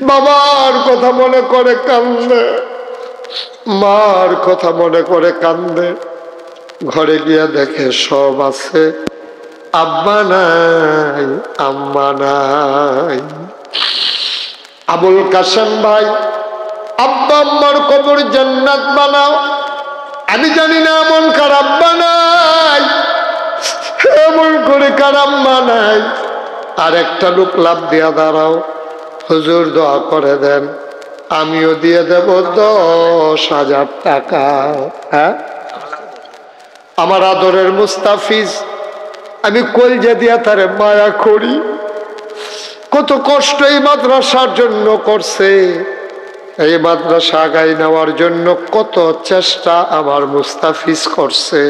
বাবার কথা মনে করে কান্দে, মার কথা মনে করে কান্দে। ঘরে গিয়া দেখে সব আছে, আব্বা নাই, আম্মা নাই। আবুল কাশেম ভাই, আব্বা আম্মার কবর জান্নাত বানাও। আমি জানি না এমন কার আব্বা নাই, এমন করে কার আম্মা নাই। আর একটা লোক লাভ দিয়া দাঁড়াও, হুজুর দোয়া করে দেন, আমিও দিয়ে দেব 10,000 টাকা। হ্যাঁ, আমার আদরের মুস্তাফিজ, আমি কলজা দিয়া তারে মায়া করি। কত কষ্ট এই মাদ্রাসার জন্য করছে, এই মাদ্রাসা আগায় নেওয়ার জন্য কত চেষ্টা আমার মুস্তাফিজ করছে।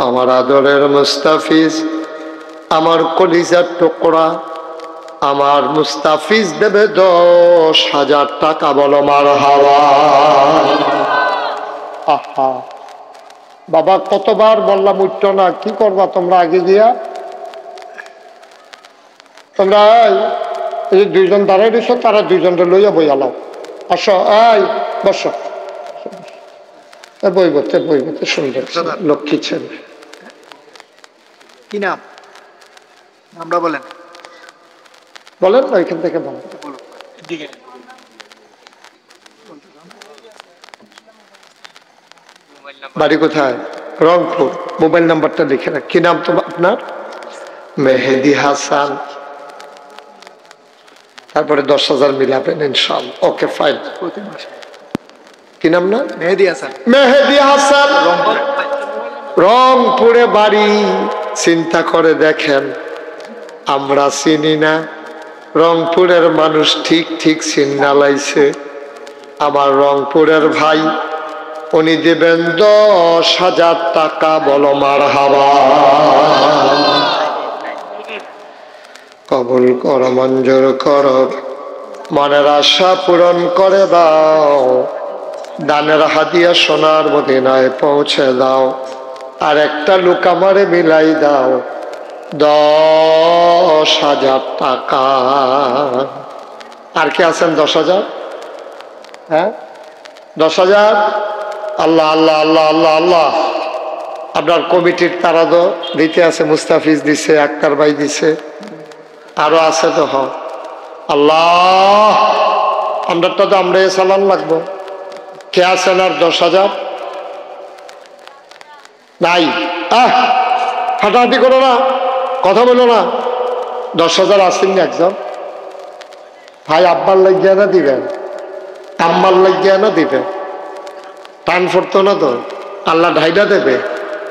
আমার আদরের মুস্তাফিজ, আমার কলিজার টুকরা, আমার মুস্তাফিজ দেবে 10,000 টাকা। বলো মারহাবা। আহা বাবা, কতবার বললাম উঠত না, কি করবা তোমরা আগে গিয়া? তোমরা এই দুইজন দাঁড়াই দিছ, তারা দুইজনটা লইয়া বইয়ালাও। আসো, এই বসো, বইবতে বইবতে সুন্দর লক্ষ্মী ছেলে। কি নাম? নামটা বলেন। বলেন না, এখান থেকে বলেন। বাড়ি কোথায়? রংপুর। মোবাইল নাম্বারটা লিখে রাখ। কি নাম তোমার? আপনার? মেহেদি হাসান। তারপরে 10,000 মিলাবেন ইনশাআল্লাহ। Okay fine. কি নাম? না মেহেদি হাসান। মেহেদি হাসান, রংপুরে বাড়ি। চিন্তা করে দেখেন, আমরা চিনি না, রংপুরের মানুষ ঠিক ঠিক চিন্না লাইছে। আমার রংপুরের ভাই, উনি দেবেন 10,000 টাকা। বলো মারহাবা। কবুল কর, মঞ্জুর কর, মনের আশা পূরণ করে দাও। দানের হাদিয়া সোনার মদিনায় পৌঁছে দাও। আর একটা লোক আমারে মিলাই দাও 10,000 টাকা। আর কি আছেন? 10,000? হ্যাঁ, 10,000। আল্লাহ আল্লাহ আল্লাহ আল্লাহ আল্লাহ। আপনার কমিটির তারা তো দিতে আছে, মুস্তাফিজ দিছে, আক্তার ভাই দিছে, আরো আছে তো। হ আল্লাহ, আমরাটা তো আমরা চালান লাগবো। কে আছেন আর 10,000? নাই। হাঁটাহাঁটি করো না, কথা বলো না। 10,000 আসেননি একজন? ভাই আব্বার লাগিয়া না দিবেন, আম্মার লাগিয়া না দিবেন? টান পড়তো না তো, আল্লাহ ঢাইডা দেবে,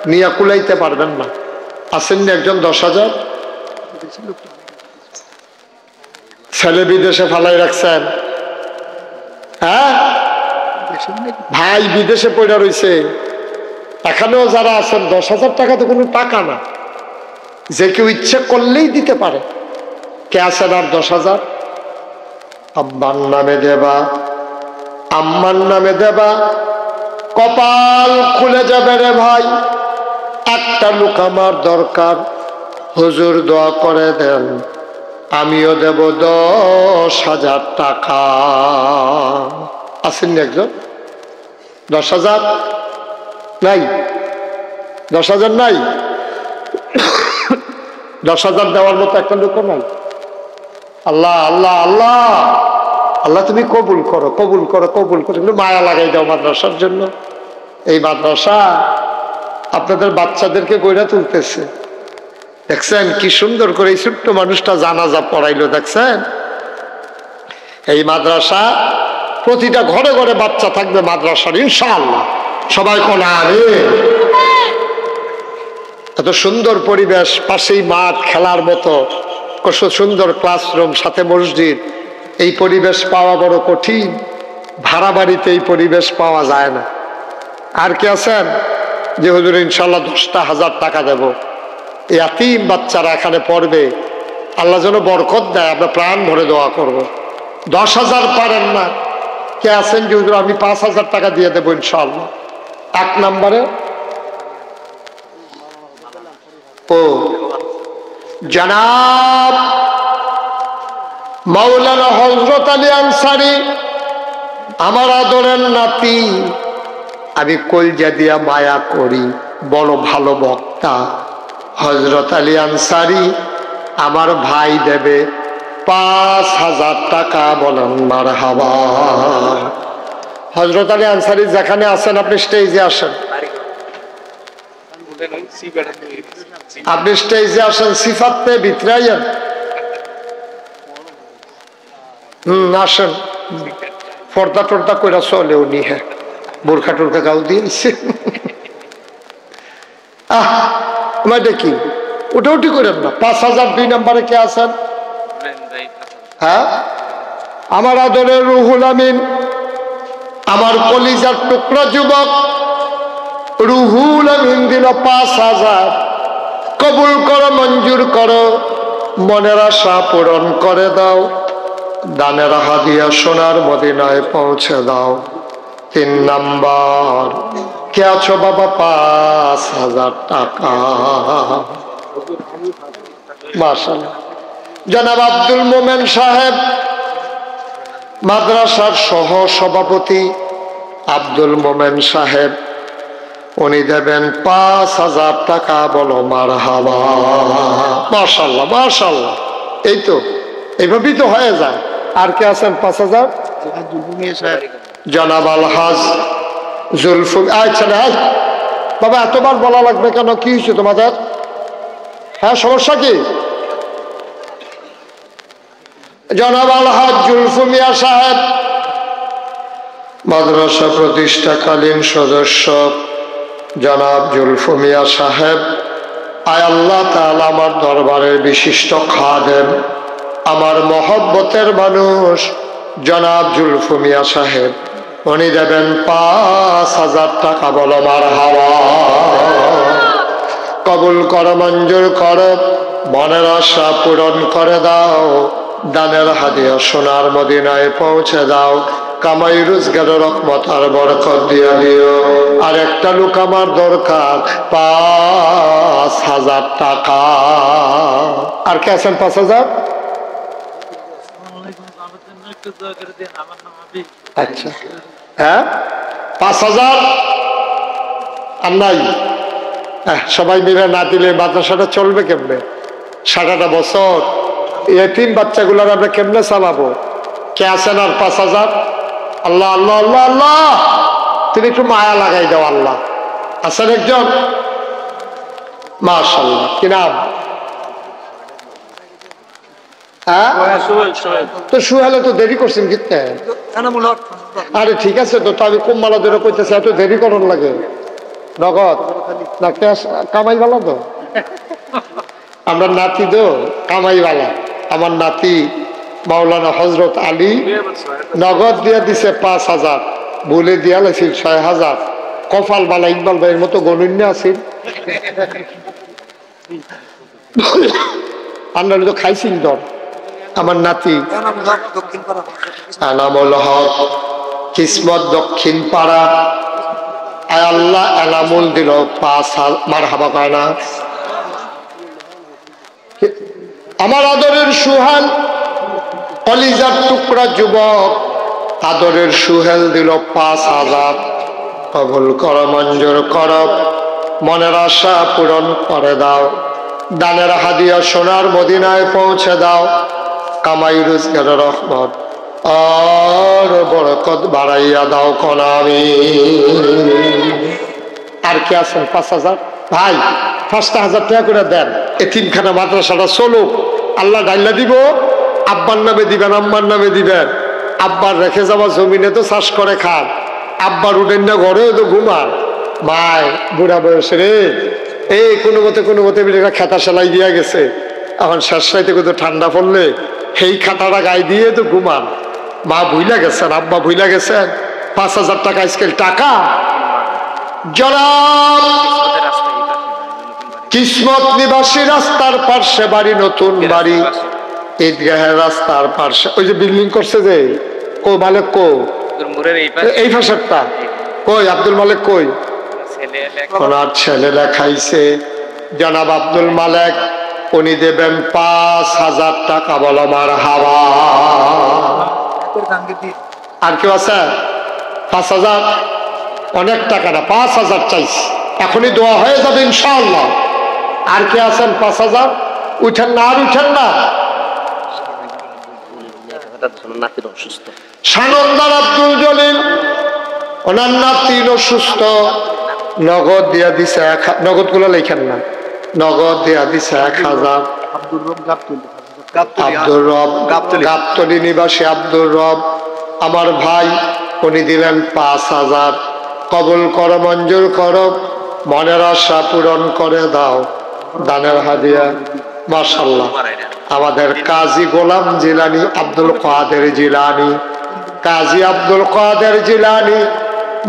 নিয়া কুলাইতে পারবেন না। আসেননি একজন 10,000? ছেলে বিদেশে ফালাই রাখছেন। হ্যাঁ ভাই, বিদেশে পড়ে রয়েছে। এখানেও যারা আছেন, 10,000 টাকা তো কোনো টাকা না। যে কেউ ইচ্ছে করলেই দিতে পারে। কে আছেন আর 10,000? আব্বার নামে দেবা, আম্মার নামে দেবা, কপাল খুলে যাবে রে ভাই। একটা লোক আমার দরকার, হুজুর দোয়া করে দেন, আমিও দেব 10,000 টাকা। আসেননি একজন? 10,000 নাই? 10,000 নাই? 10,000 দেওয়ার মতো একটা লোক নাই? আল্লাহ আল্লাহ আল্লাহ আল্লাহ, তুমি কবুল করো, কবুল করো, কবুল করো। মায়া লাগাই দাও মাদ্রাসার জন্য। এই মাদ্রাসা আপনাদের বাচ্চাদেরকে গড়ে তুলতেছে। দেখছেন কি সুন্দর করে এই ছোট্ট মানুষটা জানাজা পড়াইলো, দেখছেন? এই মাদ্রাসা প্রতিটা ঘরে ঘরে বাচ্চা থাকবে মাদ্রাসার, ইনশাআল্লাহ। সবাই কোনা আমিন। এত সুন্দর পরিবেশ, পাশেই মাঠ, খেলার মতো কত সুন্দর ক্লাসরুম, সাথে মসজিদ। এই পরিবেশ পাওয়া বড় কঠিন, ভাড়া বাড়িতে এই পরিবেশ পাওয়া যায় না। আর কি আছেন যে হুজুর ইনশাল্লাহ 10,000 টাকা দেব, ইয়াতীম বাচ্চারা এখানে পড়বে, আল্লাহ যেন বরকত দেয়, আমরা প্রাণ ভরে দোয়া করব। 10,000 পারেন না? কে আছেন যে হুজুর আমি 5,000 টাকা দিয়ে দেবো ইনশাল্লাহ? 1 নম্বরে ও জনাব মাওলানা হযরত আলী আনসারী, আমার আদরের নাতি, আমি কলজা দিয়া মায়া করি, বড় ভালো বক্তা। হযরত আলী আনসারী আমার ভাই দেবে 5,000 টাকা। বলেন মারহাবা। হযরত আলী আনসারী যেখানে আছেন আপনি স্টেজে আসেন, আপনি স্টেজে আসেন, সিফাত পেয়ে ভিতরে আইয়েন। আসেন, পর্দা টর্দা করে চলে উনি। হ্যাঁ, বোরখা টোরখা গাও দিয়েছে। দেখি ওটা উঠি করেন না। 5,000 2 নম্বরে কে আছেন? হ্যাঁ, আমার আদরের রুহুল আমিন, আমার কলিজার টুকরা যুবক রুহুল আমিন দিল 5,000। কবুল করো, মঞ্জুর করো, মনের আশা পূরণ করে দাও, দানের হাদিয়া সোনার মদিনায় পৌঁছে দাও। 3 নাম্বার কে আছো বাবা? 5,000 টাকা। মাশাআল্লাহ। জনাব আব্দুল মোমেন সাহেব, মাদ্রাসার সহ সভাপতি আব্দুল মোমেন সাহেব, উনি দেবেন 5,000 টাকা। বলো মারহাবা। মাশাআল্লাহ মাশাআল্লাহ। এই তো এইভাবেই তো হয়ে যায়। আর কে আছেন 5,000? জনাব আলহাজ জুলফু। আচ্ছা না বাবা, এতবার বলা লাগবে কেন? কি হয়েছে তোমাদের? হ্যাঁ, সমস্যা কি? জনাব আলহাজ জুলফু মিয়া সাহেব, মাদ্রাসা প্রতিষ্ঠাকালীন সদস্য জনাব জুলফু মিয়া সাহেব, আয় আল্লাহ তাআলা আমার দরবারের বিশিষ্ট খাদেম, আমার মহব্বতের মানুষ জনাব জুলফু মিয়া সাহেব, উনি দেবেন 5,000 টাকা। বলো মারহাবা। কবুল করো, মঞ্জুর করো, মনের আশা পূরণ করে দাও, দানের হাদিয়া সোনার মদিনায় পৌঁছে দাও, কামাই রোজগারের রহমত আর বরকত দিয়া দিও। আর একটা লোক আমার দরকার, 5,000 টাকা। আর কে আছেন 5,000? আচ্ছা, হ্যাঁ 5,000 আর নাই? সবাই মিলে না দিলে মাদ্রাসাটা চলবে কেমনে? 7টা বছর এতিম বাচ্চাগুলোর আমরা কেমনে চালাবো? কে আছেন আর 5,000? আল্লাহ আল্লাহ আল্লাহ আল্লাহ, তুমি একটু মায়া লাগাই দাও। আল্লাহ আছেন একজন? মাশাআল্লাহ। কি নাম? তো সুহেলে তো দেরি করছেন কিতে? আরে ঠিক আছে তো, আমি কুম্মালা ধরে কইতেছি, এত দেরি করন লাগে? নগদ না ক্যাশ? কামাইওয়ালা তো আমরা, নাতি তো কামাইওয়ালা। আমার নাতি মাওলানা হযরত আলী নগদ দিয়ে দিছে 5,000, বলে দিয়া লাইছিল 6,000। কপাল বালা, ইকবাল ভাইয়ের মতো গণন্য আছিল। আন্না তো খাইছিল তোর আমার নাতি এনামুল হক কিসমত দক্ষিণ পাড়া। আল্লাহ এনামুল দিল 5,000 মারহাবা কয় না। আমার আদরের সুহাল কলিজার টুকরা যুবক আদরের সুহেল দিল 5,000। কবুল কর, মঞ্জুর কর, মনের আশা পূরণ করে দাও। দানের হাদিয়া সোনার মদিনায় পৌঁছে দাও। কামাই রোজগারের রহমত আর বরকত বাড়াইয়া দাও কোনামি। আর কি আছেন? 5,000 ভাই 5,000 টাকা করে দেন। এতিমখানা মাদ্রাসাটা চলুক। আল্লাহ ডাইলা দিব, আব্বার নামে দিবেন, আম্মার নামে দিবেন। আব্বার রেখে যাওয়া জমিনে তো চাষ করে খান, আব্বার উঠেন না ঘরেও তো ঘুমান। মায় বুড়া বয়সে রে এই কোনো মতে খাতা সেলাই দিয়া গেছে। এখন শেষ রাইতে কিন্তু ঠান্ডা পড়লে সেই খাতাটা গায়ে দিয়ে তো ঘুমান। মা ভুইলা গেছেন, আব্বা ভুইলা গেছেন। 5,000 টাকা আজকাল টাকা। জনাব কিসমত নিবাসী রাস্তার পার্শ্বে বাড়ি, নতুন বাড়ি, ঈদগাহের রাস্তার পার্শ্বে ওই যে বিল্ডিং করছে যে কো মালিক কো এই ভাষাটা কই আব্দুল মালিক কই? ওনার ছেলে লেখাইছে জনাব আব্দুল মালিক, উনি দেবেন 5,000 টাকা। বলো মারহাবা। আর কেউ আছে? 5,000 অনেক টাকা না, 5,000 চাইছি। এখনই দোয়া হয়ে যাবে ইনশাআল্লাহ। আর কে আছেন? 5,000 উঠেন না, আর উঠেন না। সানন্দার আব্দুল জলিল, ওনার নাতিন অসুস্থ, নগদ দিয়া দিছে নগদ গুলো লেখেন না, নগদ দিয়া দিছে 1,000। আব্দুর রব গাবতলী নিবাসী আব্দুর রব আমার ভাই, উনি দিলেন 5,000। কবুল কর, মঞ্জুর কর, মনের আশা পূরণ করে দাও। দানের হাদিয়া মাশাআল্লাহ। আমাদের কাজী গোলাম জিলানী, আব্দুল কাদের জিলানী, কাজী আব্দুল কাদের জিলানী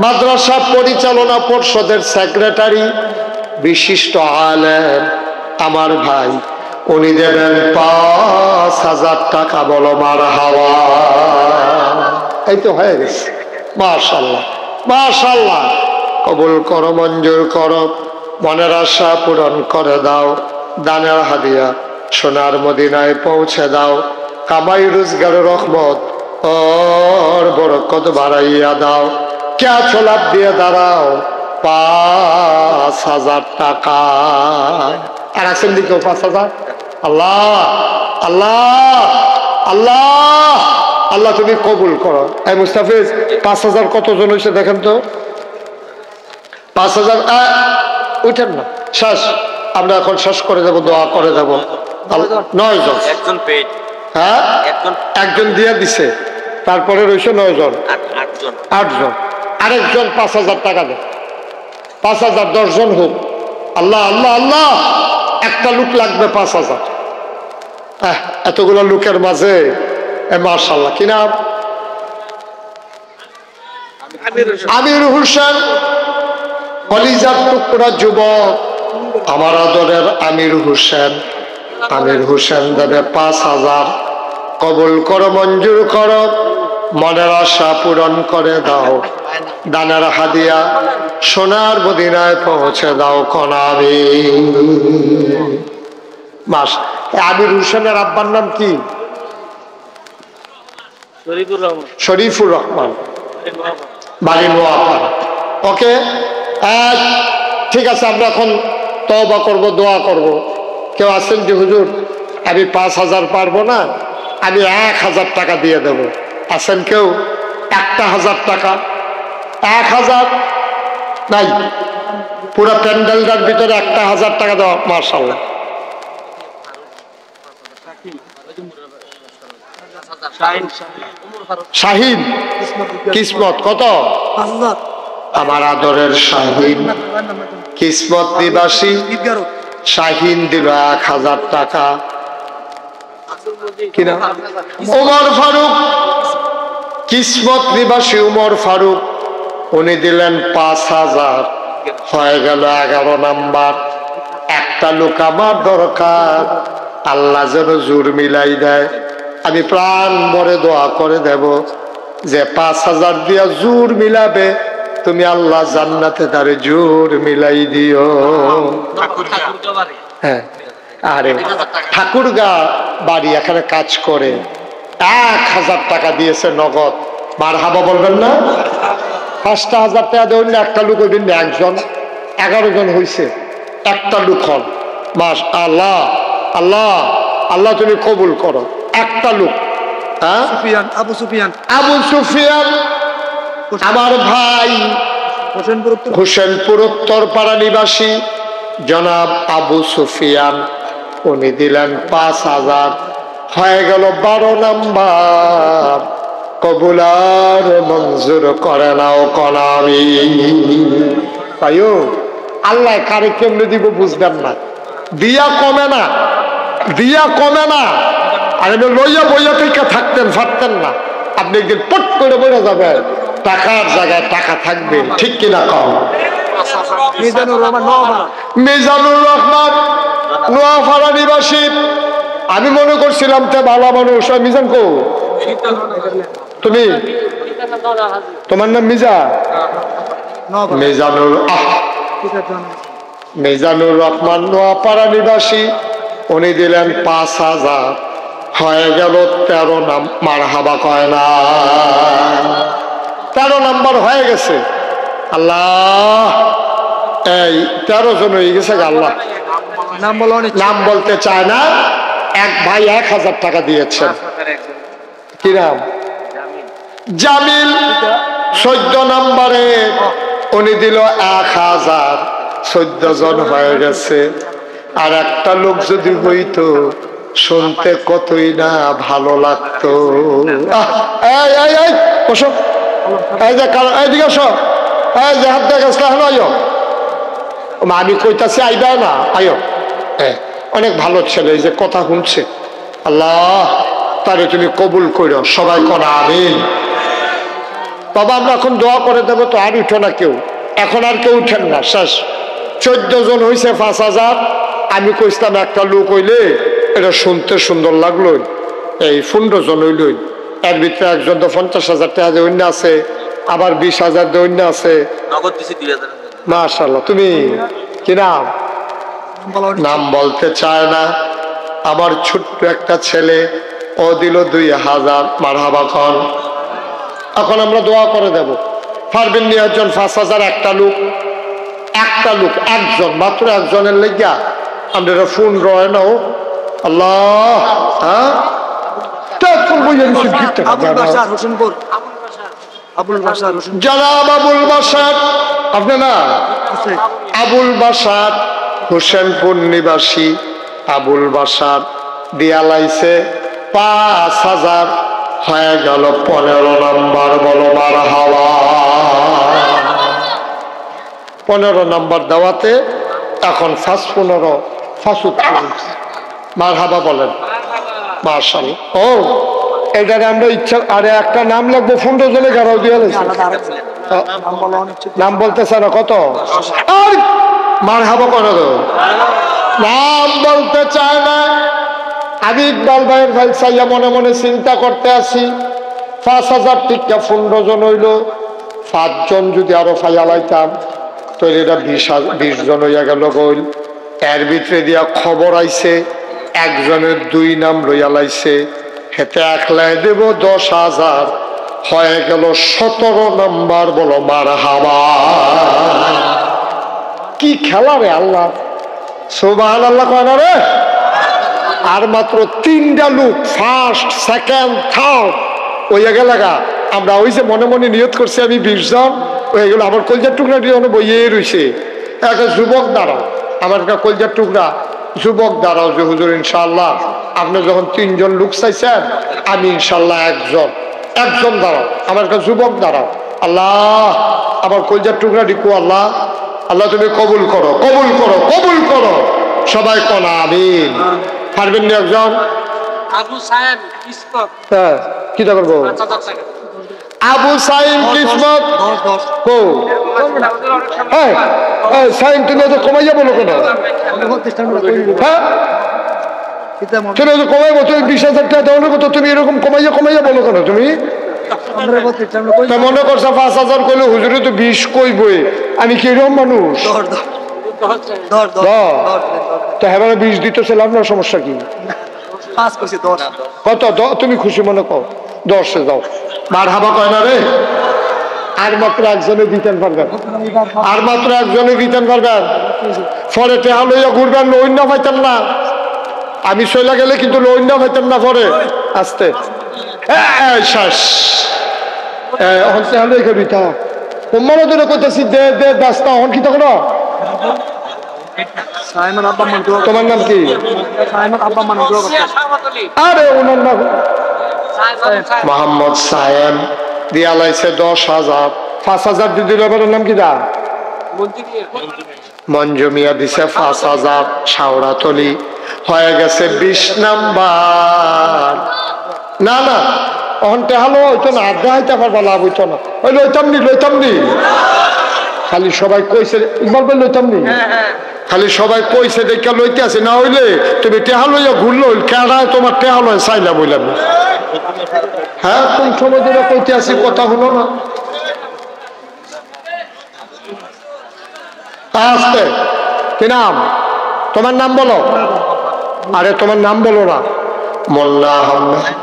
মাদ্রাসা পরিচালনা পর্ষদের সেক্রেটারি, বিশিষ্ট আলেম আমার ভাই, উনি দেবেন 5,000 টাকা। বলো মারহাবা। এই তো হয়ে গেছে। মাশাআল্লাহ মাশাআল্লাহ। কবুল করো, মঞ্জুর করো, মনের আশা পূরণ করে দাও। দানের হাদিয়া সোনার মদিনায় পৌঁছে দাও। কামাই রোজগারের রহমত আর বরকত বাড়াইয়া দাও। কে আছো লাভ দিয়ে দাঁড়াও। 5,000 টাকা। আর আছেন দিকেও 5,000। আল্লাহ আল্লাহ আল্লাহ আল্লাহ তুমি কবুল করো। এই মুস্তাফিজ 5,000 কতজন হয়েছে দেখেন তো? 5,000 উঠেন না, শেষ। আমরা এখন শেষ করে দেবো, দোয়া করে দেবো। 9 জন। হ্যাঁ একজন দিয়ে দিছে, তারপরে রয়েছে 9 জন, 8 জন। আরেকজন 5,000 টাকা দেন। 5,000 10 জন হোক। আল্লাহ আল্লাহ আল্লাহ। একটা লোক লাগবে 5,000। এতগুলো লোকের মাঝে মাশাআল্লাহ। কি নাম? আমির হোসেন, কলিজার টুকরা যুবক আমার আদরের আমির হোসেন। আমির হোসেন দেবে 5,000। কবুল করো, মঞ্জুর করো, মনের আশা পূরণ করে দাও। দানের হাদিয়া সোনার মদিনায় পৌঁছে দাও কোনামি। মাস আমির হোসেনের আব্বার নাম কি? শরীফুর রহমান, বাড়ি নোয়াপাড়া। ওকে ঠিক আছে। আমরা এখন তওবা করব, দোয়া করব। কেউ আছেন যে হুজুর আমি 5,000 পারবো না, আমি 1,000 টাকা দিয়ে দেব? আছেন কেউ? 1,000 টাকা। 1,000 নাই, পুরো প্যান্ডেলটার ভিতরে 1,000 টাকা দেওয়া। মাশাআল্লাহ। শাহিন কিসমত কত? আমার আদরের শাহিন কিসমত নিবাসী শাহিন দিল 1,000 টাকা। কিনা ওমর ফারুক, কিসমত নিবাসী উমর ফারুক, উনি দিলেন 5,000। হয়ে গেল 11 নাম্বার। একটা লোক আমার দরকার, আল্লাহ যেন জোর মিলাই দেয়। আমি প্রাণ ভরে দোয়া করে দেব যে 5,000 দিয়া জোর মিলাবে, তুমি আল্লাহ জান্নাতে তারে জোর মিলাই দিও। হ্যাঁ, আরে ঠাকুরগা বাড়ি এখানে কাজ করে 1,000 টাকা দিয়েছে নগদ। মারহাবা বলবেন না? 5,000 টাকা দেবেন না, একটা লোক হইবেন না, একজন 11 জন হয়েছে, একটা লোক হন। মাস আল্লাহ, আল্লাহ আল্লাহ তুমি কবুল করো। একটা লোক, হ্যাঁ, আবু সুফিয়ান আমার ভাই, হোসেনপুর উত্তরপাড়া নিবাসী জনাব আবু সুফিয়ান, উনি দিলেন 5,000, হয়ে গেল 12 নাম্বার। কবুল আর মঞ্জুর করে নাও কনামি। তাইও আল্লাহ কারে কেমনে দিব বুঝবেন না, দিয়া কমে না, দিয়া কমে না। আর লইয়া বইয়া থেকে থাকতেন পারতেন না, আপনি একদিন পট করে বলে যাবেন, টাকার জায়গায় টাকা থাকবে, ঠিক কিনা কম? মিজানুর রহমান নোয়াপাড়া নিবাসী, আমি মনে করছিলাম তে ভালো মানুষ। মিজান কো তুমি, তোমার নাম মিজা? মিজানুর রহমান নোয়াপাড়া নিবাসী, উনি দিলেন 5,000, হয়ে গেল 13 নাম্বার। মারহাবা কয় না? 13 নাম্বার হয়ে গেছে। আল্লাহ, এই 13 জন হয়ে গেছে। আল্লাহ নাম বলতে চায় না। এক ভাই 1,000 টাকা দিয়েছেন, কি নাম? জামিল। 14 নাম্বারে উনি দিল 1,000, 14 জন হয়ে গেছে। আর একটা লোক যদি হইতো, শুনতে কতই না ভালো লাগতো। আমি কইতাছি আইবা না, আয়ো। অনেক ভালো ছেলে, এই যে কথা শুনছে। আল্লাহ তারে তুমি কবুল করো, সবাই করা আমিন। বাবা আমরা এখন দোয়া করে দেবো তো, আর উঠো না কেউ, এখন আর কেউ উঠেন না, শেষ। 14 জন হয়েছে 5,000। আমি কইতাম একটা লোক হইলে এটা শুনতে সুন্দর লাগলো, এই 15 জন হইল। এর ভিতরে একজন তো 50,000 টাকা দৈন্য আছে, আবার 20,000 দৈন্য আছে। মাশাআল্লাহ। তুমি কি নাম? নাম বলতে চায় না। আমার ছোট্ট একটা ছেলে, ও দিল 2,000। মারহাবা খান। এখন আমরা দোয়া করে দেব। পারবেন নি একজন 5,000? একটা লোক, একজন মাত্র, একজনের লেগা আমরা ফোন রয় নাও। আল্লাহ, হ্যাঁ জনাব আবুল বাসার, আপনার না? আবুল বাসার, হোসেনপুর নিবাসী আবুল বাসার দিয়া লাইছে 5,000, হয়ে গেল 15 নাম্বার। বলো মারহাবা। 15 নাম্বার দাওয়াতে এখন 5-15 মারহাবা বলেন। মাশাআল্লাহ। ও এটারে আমরা ইচ্ছা, আরে একটা নাম লাগবো, 15 জনে গাড়াও দিয়ে নাম বলতেছে না কত? আর মারহাবা করে দো। নাম বলতে চায় না। আমি ইকবাল ভাইয়ের ভাই চাইয়া মনে মনে চিন্তা করতে আসি, 5,000 টিকা 15 জন হইল, 5 জন যদি আরো ফাইয়া লাইতাম তাহলে এটা 20 জন হইয়া গেল গইল। এর ভিতরে দিয়া খবর আইছে একজনের 2 নাম লইয়া লাইছে, হেতে একলাই দেব 10,000, হয়ে গেল 17 নাম্বার। বলো মারহাবা। কি খেলা রে আল্লাহ, সুবহানাল্লাহ কয় না রে? আর মাত্র 3টা লোক, ফার্স্ট, সেকেন্ড, থার্ড ওইয়া গেলাগা। আমরা ওই যে মনে মনে নিয়ত করছি আমি 20 জন হয়ে গেল। আমার কলজার টুকরা দিয়ে বইয়ে রয়েছে। একটা যুবক দাঁড়াও, আমার একটা কলজার টুকরা যুবক দাঁড়াও যে হুজুর ইনশাআল্লাহ আপনি যখন 3 জন লোক চাইছেন, আমি ইনশাআল্লাহ একজন দাঁড়াও, আমার একটা যুবক দাঁড়াও। আল্লাহ আমার কলজার টুকরা ডিকু, আল্লাহ আল্লাহ তুমি কবুল করো, কবুল করো, কবুল করো। সবাই কোনা আমিন। পারবেন না একজন? আবু সাহেব ইসলাম। হ্যাঁ, কি করবো? আবু সাইম কিসমত হো সাইম তুমি তো কমাইয়া বলো কেন? হ্যাঁ তুমি তো কমাইবো, তুমি 20,000 টাকা দেওয়ার মতো তুমি এরকম কমাইয়া কমাইয়া বলো কেন? তুমি মনে করছো 5,000 কইলে হুজুরে তো 20 কইবই, আমি কি এরকম মানুষ? তো হ্যাঁ 20 দিতেছিল, আপনার সমস্যা কি? কত তুমি খুশি মনে কর, 10 যাও। মার হাবা কয় না রে, আর মাত্র একজনে দিতেন পারবেন, আর মাত্র একজনে দিতেন পারবেন। পরে টেহা লইয়া ঘুরবেন, লোন না পাইতেন না, আমি চলে গেলে কিন্তু লোন না পাইতেন না। পরে আসতে শেষ টেহা লই খাবি তা তোমার ধরে কইতেছি দে দে ব্যস্ত হন কি তখন। তোমার নাম কি? আরে ওনার নাম মোহাম্মদ সায়েম, দিয়া লাইছে 10,000। 5,000 দিদি ব্যাপারের নাম কি দা? মঞ্জু মিয়া দিছে 5,000। শাওড়াতলি হয়ে গেছে 20 নাম্বার। না না অহনতে হালো হইতো না, আড্ডা হাইতে পারবা, লাভ হইতো না। ওই লইতাম নি খালি সবাই কইছে ইকবাল ভাই লইতাম নি, খালি সবাই কইছে দেখা লইতে আছে। না হইলে তুমি টেহা লইয়া ঘুরলো কেডায় তোমার টেহা লয় চাইলা বইলাম। হ্যাঁ কোন সময় ধরে কইতে আছি, কথা হলো না। আসতে কি নাম? তোমার নাম বলো। আরে তোমার নাম বলো না। মোল্লা আহমেদ।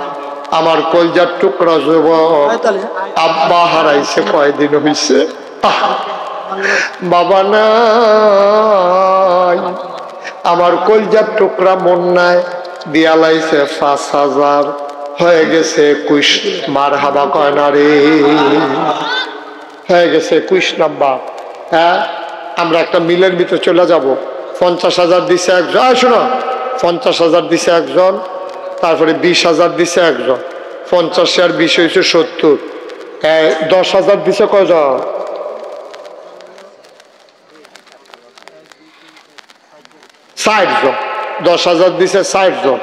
আমার কলজার টুকরা যুবক, আব্বা হারাইছে কয়দিন হইছে, বাবা নাই। আমার কলজার টুকরা মন নাই, দিয়া লাইছে 5,000। হয়ে গেছে 21। মার হাবা কয় না রে, হয়ে গেছে 21 নাম্বার। হ্যাঁ আমরা একটা মিলের ভিতরে চলে যাব। 50,000 দিছে একজন, শোনো 50,000 দিছে একজন, তারপরে 20,000 দিছে একজন, 50 আর 20 হয়েছে 70। 10,000 দিছে কয়জন? 60 জন। 10,000 দিছে 60 জন,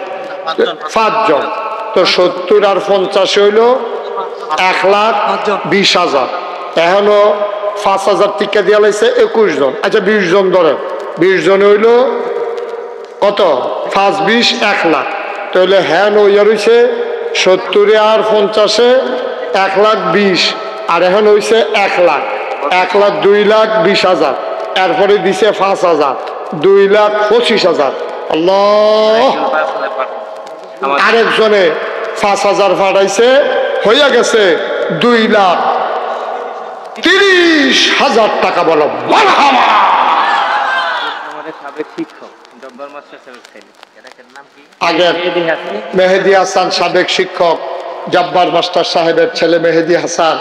5 জন। তো 70 আর 50 হইল 1,20,000। এখনো 5,000 টিকা দিয়া লাইছে 21 জন। আচ্ছা 20 জন ধরেন, 20 জন হইল কত? 5 20 1 লাখ। তাহলে হ্যান ওইয়া রয়েছে 70 আর 50 1,20,000, আর এখন হয়েছে 1 লাখ। 1,02,20,000। এরপরে দিছে 5,000, 2,25,000। আল্লাহ, আরেকজনে 5,000 ফাটাইছে, হইয়া গেছে 2,30,000 টাকা। বলো মারহাবা। আগে মেহেদি হাসান সাবেক শিক্ষক, জব্বার মাস্টার সাহেবের ছেলে মেহেদি হাসান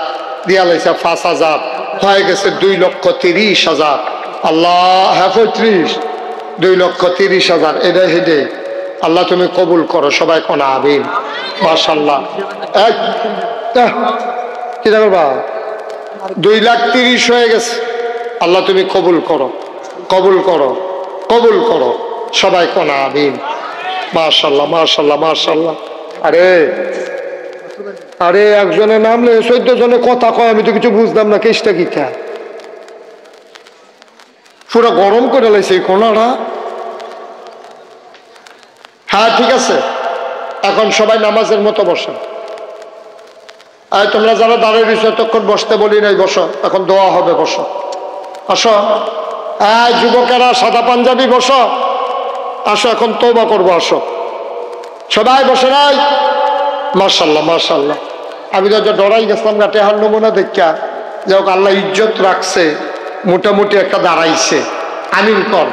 দিয়া লাইছে 5,000। হয়ে গেছে 2,30,000। আল্লাহ, হ্যাঁ 35, 2,30,000। এটা হেডে আল্লাহ তুমি কবুল করো, সবাই কোন আমিন। মাশাআল্লাহ। কি করবা? 2,30,000 হয়ে গেছে। আল্লাহ তুমি কবুল করো, কবুল করো, কবুল করো, সবাই কোন আমিন। মাশাআল্লাহ মাশাআল্লাহ মাশাআল্লাহ। আরে আরে একজনে নামলে 14 জনে কথা কয়, আমি তো কিছু বুঝলাম না। কেসটা কি খা পুরো গরম করে লাইছে এই কোনাটা। হ্যাঁ ঠিক আছে, এখন সবাই নামাজের মতো বসেন। আর তোমরা যারা দাঁড়িয়ে রয়েছে তখন বসতে বলি নাই, বসো, এখন দোয়া হবে, বসো। আসো যুবকেরা সাদা পাঞ্জাবি বসো, আসো এখন তওবা করবো, আসো সবাই বসে নাই। মাশাআল্লাহ মাশাআল্লাহ। আমি তো ডরাই গেছিলাম না টেহার নমুনা দেখা, যাই হোক আল্লাহ ইজ্জত রাখছে, মোটামুটি একটা দাঁড়াইছে। আমিন কর,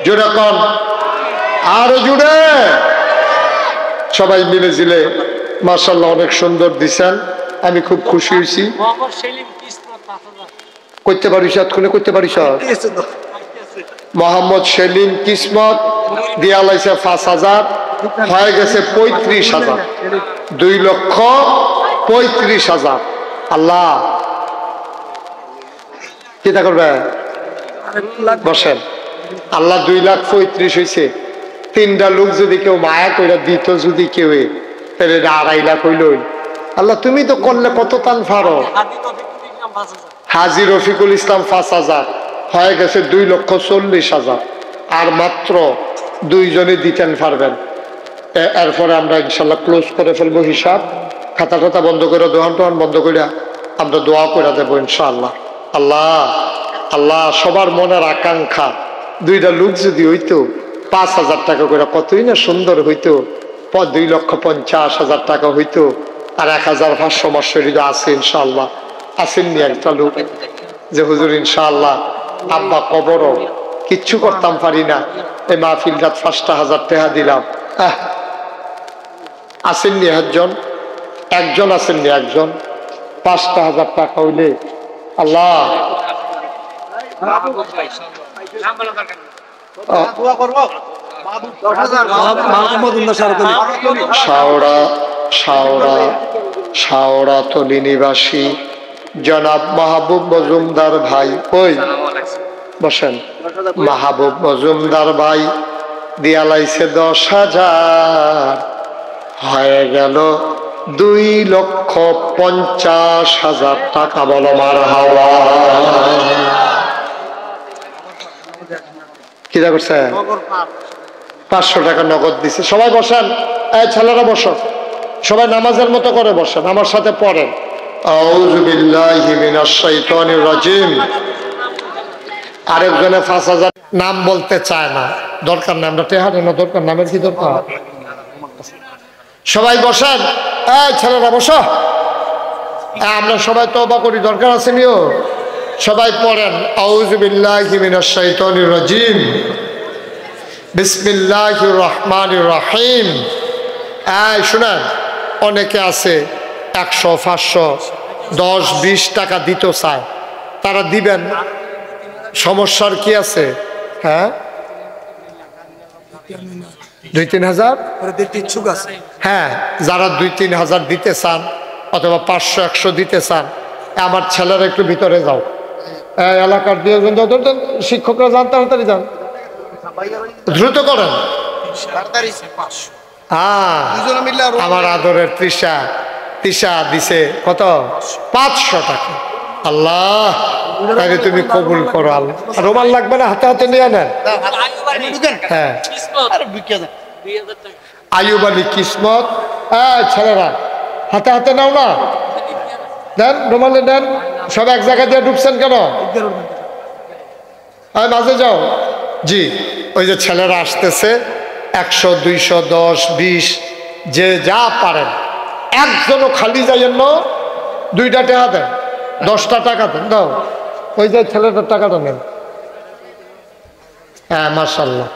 জোরে কর, আরো জুড়ে। সবাই মিলে জিলে মাশাআল্লাহ অনেক সুন্দর দিছেন, আমি খুব খুশি হয়েছি। করতে পারিস এতক্ষণে, করতে পারিস। মোহাম্মদ সেলিম কিসমত দিয়া লাইছে 5,000। হয়ে গেছে 35,000, 2,35,000। আল্লাহ কিতা করবে? বসেন। আল্লাহ 2,35,000 হয়েছে। 3টা লোক যদি কেউ মায়া করে দিত, যদি কেউ, তাহলে 2.5 লাখ হইল। আল্লাহ তুমি তো করলে কত টান ফারো। হাজি রফিকুল ইসলাম 5,000 হয়ে গেছে 2,40,000 আর মাত্র দুইজনে দিতেন পারবেন। এরপরে আমরা ইনশাল্লাহ ক্লোজ করে ফেলবো হিসাব, খাতা টাতা বন্ধ করে দোকান টোহান বন্ধ করে আমরা দোয়া করে দেবো ইনশাআল্লাহ। আল্লাহ আল্লাহ সবার মনের আকাঙ্ক্ষা, দুইটা লোক যদি হইতো 5,000 টাকা করে কতই না সুন্দর হইতো, 2,50,000 টাকা হইতো, আর 1,500 মশারিদা আছে ইনশাআল্লাহ। আসেননি একটা লোক যে হুজুর ইনশাআল্লাহ আব্বা কবরও কিচ্ছু করতাম পারি না, এই মাহফিলটা 5,000 টাকা দিলাম। আসেননি একজন আসেননি, একজন 5,000 টাকা হইলে আল্লাহ শাওড়াতলী নিবাসী জনাব মাহবুব মজুমদার ভাই, ওই বসেন, মাহবুব মজুমদার ভাই দিয়ালাইছে 10,000, হয়ে গেল 2,50,000 টাকা। বলো মারহাবা। কি দা করছে? 500 টাকা নগদ দিছে। সবাই বসেন, এই ছেলেরা বসো, সবাই নামাজের মতো করে বসেন, আমার সাথে পড়েন আউযু বিল্লাহি মিনাশ শাইতানির রাজিম। আরেকজনে 5,000 নাম বলতে চায় না, দরকার না, আমরা টেহা না, দরকার নামের কি দরকার? সবাই বসেন, এই ছেলেরা বসো, আমরা সবাই তওবা করি, দরকার আছে নিও। সবাই পড়েন আউযু বিল্লাহি মিনাশ শাইতানির রাজিম, বিসমিল্লাহির রহমানির রহিম। এই শুনেন, অনেকে আছে 100, 500, 10, 20 টাকা দিতে চায়, তারা দিবেন, সমস্যার কি আছে? হ্যাঁ 2-3 হাজার, হ্যাঁ যারা 2-3 হাজার দিতে চান অথবা 500, 100 দিতে চান, আমার ছেলেরা একটু ভিতরে যাও, এলাকার 2-1 শিক্ষকরা যান, তাড়াতাড়ি যান, দ্রুত করেন। আমার আদরের তৃষা দিছে কত? 500 টাকা। আল্লাহ তাহলে তুমি কবুল করো। আল্লাহ রোমাল লাগবে না, হাতে হাতে নিয়ে নেন। হ্যাঁ আয়ুব আলী কিসমত, ছেলেরা হাতে হাতে নাও না, দেন রোমালে দেন। সব এক জায়গা দিয়ে ঢুকছেন কেন? মাঝে যাও। জি ওই যে ছেলেরা আসতেছে, 100, 200, 10, 20 যে যা পারেন, একজনও খালি যাইয়েন না, 2টা টাকা দেন, 10টা টাকা দেন, দাও ওই যে ছেলেটার টাকাটা নেন। হ্যাঁ মাশাআল্লাহ,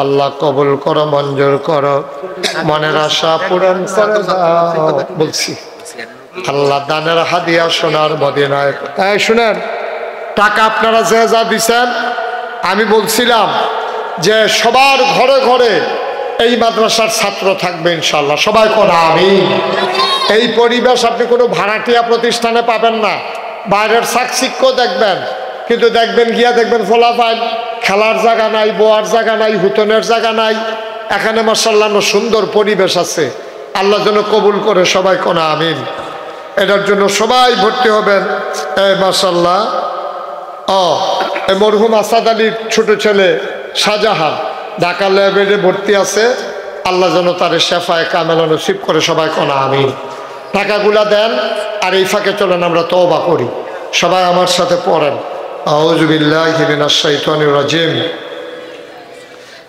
আল্লাহ কবুল করো, মঞ্জুর করো, মনের আশা পূরণ করে দাও। বলছি আল্লাহ দানের হাদিয়া সোনার মদিনায়। শুনেন, টাকা আপনারা যে যা দিচ্ছেন, আমি বলছিলাম যে সবার ঘরে ঘরে এই মাদ্রাসার ছাত্র থাকবে ইনশাল্লাহ, সবাই কোনা আমিন। এই পরিবেশ আপনি কোনো ভাড়াটিয়া প্রতিষ্ঠানে পাবেন না। বাইরের চাকচিক্য দেখবেন, কিন্তু দেখবেন গিয়া দেখবেন ফলাফল খেলার জায়গা নাই, বোয়ার জায়গা নাই, হুতনের জায়গা নাই। এখানে মাশাআল্লাহ সুন্দর পরিবেশ আছে, আল্লাহ যেন কবুল করে, সবাই কোনা আমিন। এটার জন্য সবাই ভর্তি হবেন। মাশাআল্লাহ মরহুম আসাদ আলীর ছোট ছেলে শাহজাহান ঢাকা ল্যাবে ভর্তি আছে, আল্লাহ যেন তার শেফায়ে কামেলা নসিব করে, সবাই কোনা আমিন। টাকাগুলা দেন, আর এই ফাঁকে চলেন আমরা তওবা করি। সবাই আমার সাথে পড়েন আউযু বিল্লাহি মিনাশ শাইতানির রাজিম,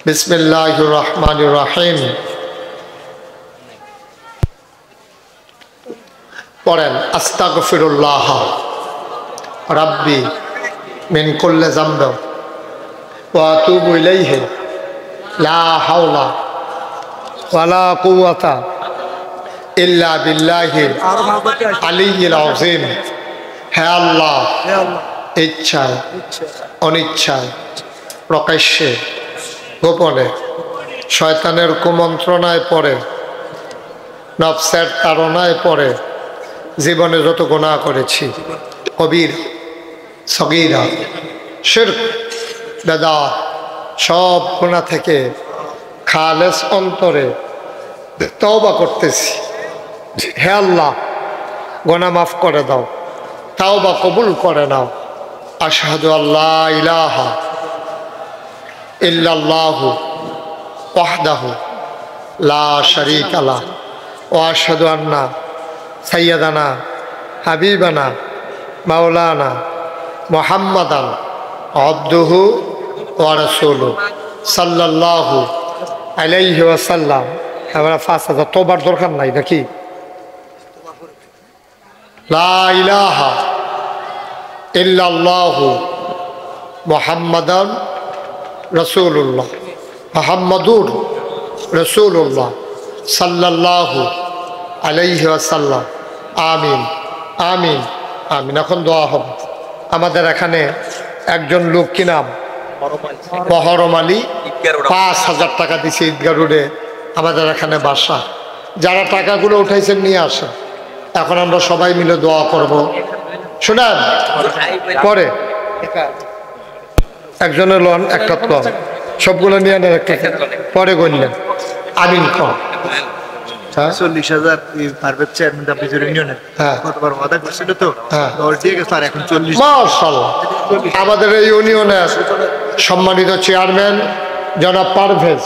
বিসমিল্লাহির রহমানির রহিম। পড়েন আস্তাগফিরুল্লাহ রাব্বি মিন কুল্লি যামবি ওয়া আতুবু ইলাইহি লা হাওলা ওয়ালা কুওয়াতা ইল্লা বিল্লাহিল আলিয়্যিল আযীম। হে আল্লাহ, ইচ্ছায় অনিচ্ছায় প্রকাশ্যে গোপনে শয়তানের কুমন্ত্রণায় পড়ে, নফসের তাড়নায় পড়ে জীবনে যত গুনাহ করেছি, কবির সগীরা শিরক বেদাত, সব গুনাহ থেকে খালেস অন্তরে তওবা করতেছি। হে আল্লাহ, গোনা মাফ করে দাও, তাওবা কবুল করে নাও। আশহাদু আল্লা ইলাহা ইল্লাল্লাহু ওয়াহদাহু লা শারীকা লাহ ওয়া আশহাদু আন্না সাইয়্যিদানা হাবিবানা মাওলানা মুহাম্মাদান আবদুহু ওয়া রাসূলুহু সাল্লাল্লাহু আলাইহি ওয়াসাল্লাম। আমরা 5000 তোবার দরকার নাই নাকি? লা ইলাহা ইল্লাল্লাহু মুহাম্মাদান রাসূলুল্লাহ মুহাম্মাদুর রাসূলুল্লাহ সাল্লাল্লাহু আলাইহি ওয়াসাল্লাম। আমিন আমিন আমিন। এখন দোয়া হবে। আমাদের এখানে একজন লোক কি নাম, মহরম আলী, 5000 টাকা দিছে ঈদগাহ রোডে আমাদের এখানে বাসা। যারা টাকাগুলো উঠাইছেন নিয়ে আসেন। এখন আমরা সবাই মিলে দোয়া করব। শোনেন, পরে একজনের লন, একটা লন, সবগুলো নিয়ে নেন একটা, পরে গণলেন। আমিন কম 40,000 পারভেজ চেয়ারম্যান ডাব্লিউজি ইউনিয়নের কতবার ওয়াদা করছিল তো, ঠিক আছে স্যার, এখন 40। মাশাআল্লাহ। আমাদের এই ইউনিয়নের সম্মানিত চেয়ারম্যান জনাব পারভেজ,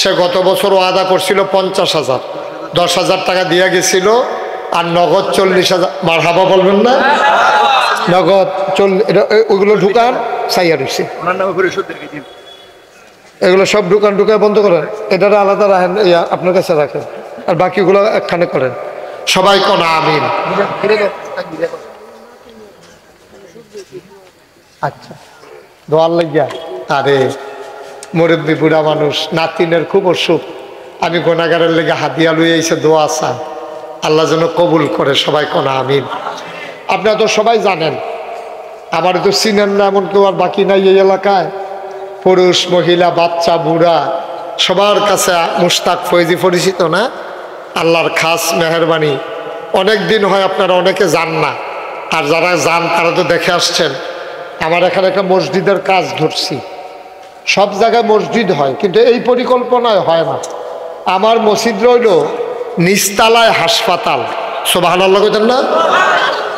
সে গত বছর ওয়াদা করছিল 50,000, 10,000 টাকা দিয়ে গেছিল, আর নগদ 40,000। মারহাবা বলবেন না? নগদ 40, ওইগুলো ঢুকান চাইয়া রয়েছে, এগুলো সব ঢুকায় বন্ধ করেন। এটা আলাদা রাখেন, আপনার কাছে রাখেন, আর বাকিগুলো একখানে করেন। সবাই কোন আমিন। আচ্ছা, দোয়ার লাগিয়া। আরে মুরব্বী বুড়া মানুষ, নাতিনের খুব অসুখ। আমি গোনাগারের লেগে হাতিয়া লুই এসে দোয়া আসা, আল্লাহ যেন কবুল করে। সবাই কোন আমিন। আপনারা তো সবাই জানেন, আমার তো চিনেন না এমন কেউ আর বাকি নাই এই এলাকায়। পুরুষ, মহিলা, বাচ্চা, বুড়া সবার কাছে মুশতাক ফৈজি পরিচিত না? আল্লাহর খাস মেহেরবানি। অনেক দিন হয় আপনারা অনেকে যান না, আর যারা যান তারা তো দেখে আসছেন। আমার এখানে একটা মসজিদের কাজ ধরছি। সব জায়গায় মসজিদ হয়, কিন্তু এই পরিকল্পনায় হয় না। আমার মসজিদ রইল নিচতলায় হাসপাতাল, সুবহানাল্লাহ কইতেন না?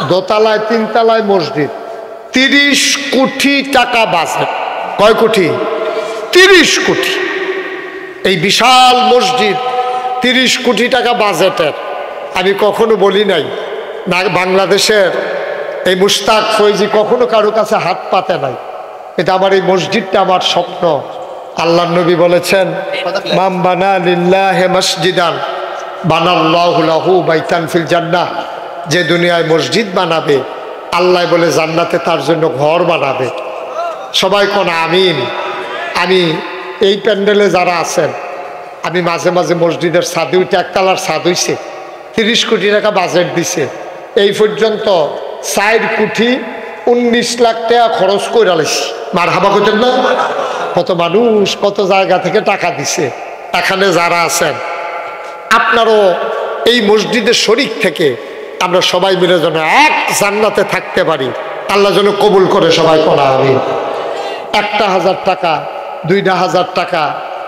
দোতলায় 3 তলায় মসজিদ, 30 কোটি টাকা বাজেট। কয় কোটি? 30 কোটি। এই বিশাল মসজিদ 30 কোটি টাকা বাজেটের। আমি কখনো বলি নাই না, বাংলাদেশের এই মুশতাক ফৈজি কখনো কারো কাছে হাত পাতে নাই। এটা আমার এই মসজিদটা আমার স্বপ্ন। আল্লাহর নবী বলেছেন, মান বানা লিল্লাহি মসজিদান বানাল্লাহু লাহু বাইতান ফিল জান্নাহ। যে দুনিয়ায় মসজিদ বানাবে, আল্লাহ বলে জান্নাতে তার জন্য ঘর বানাবে। সবাই কোন আমিন। আমি এই প্যান্ডেলে যারা আছেন, আমি মাঝে মাঝে মসজিদের ছাদে উঠে, একতলার ছাদ হইছে, 30 কোটি টাকা বাজেট দিছে। এই পর্যন্ত 4 কোটি 19 লাখ টাকা খরচ করে আলাইছি। মারহাবা কইতেন না? কত মানুষ কত জায়গা থেকে টাকা দিছে। এখানে যারা আছেন আপনারও এই মসজিদের শরীক থেকে আমরা সবাই মিলে যেন এক জান্নাতে থাকতে পারি, আল্লাহ যেন কবুল করে। সবাই কোন আমিন। 1,000 টাকা, 2,000 টাকা,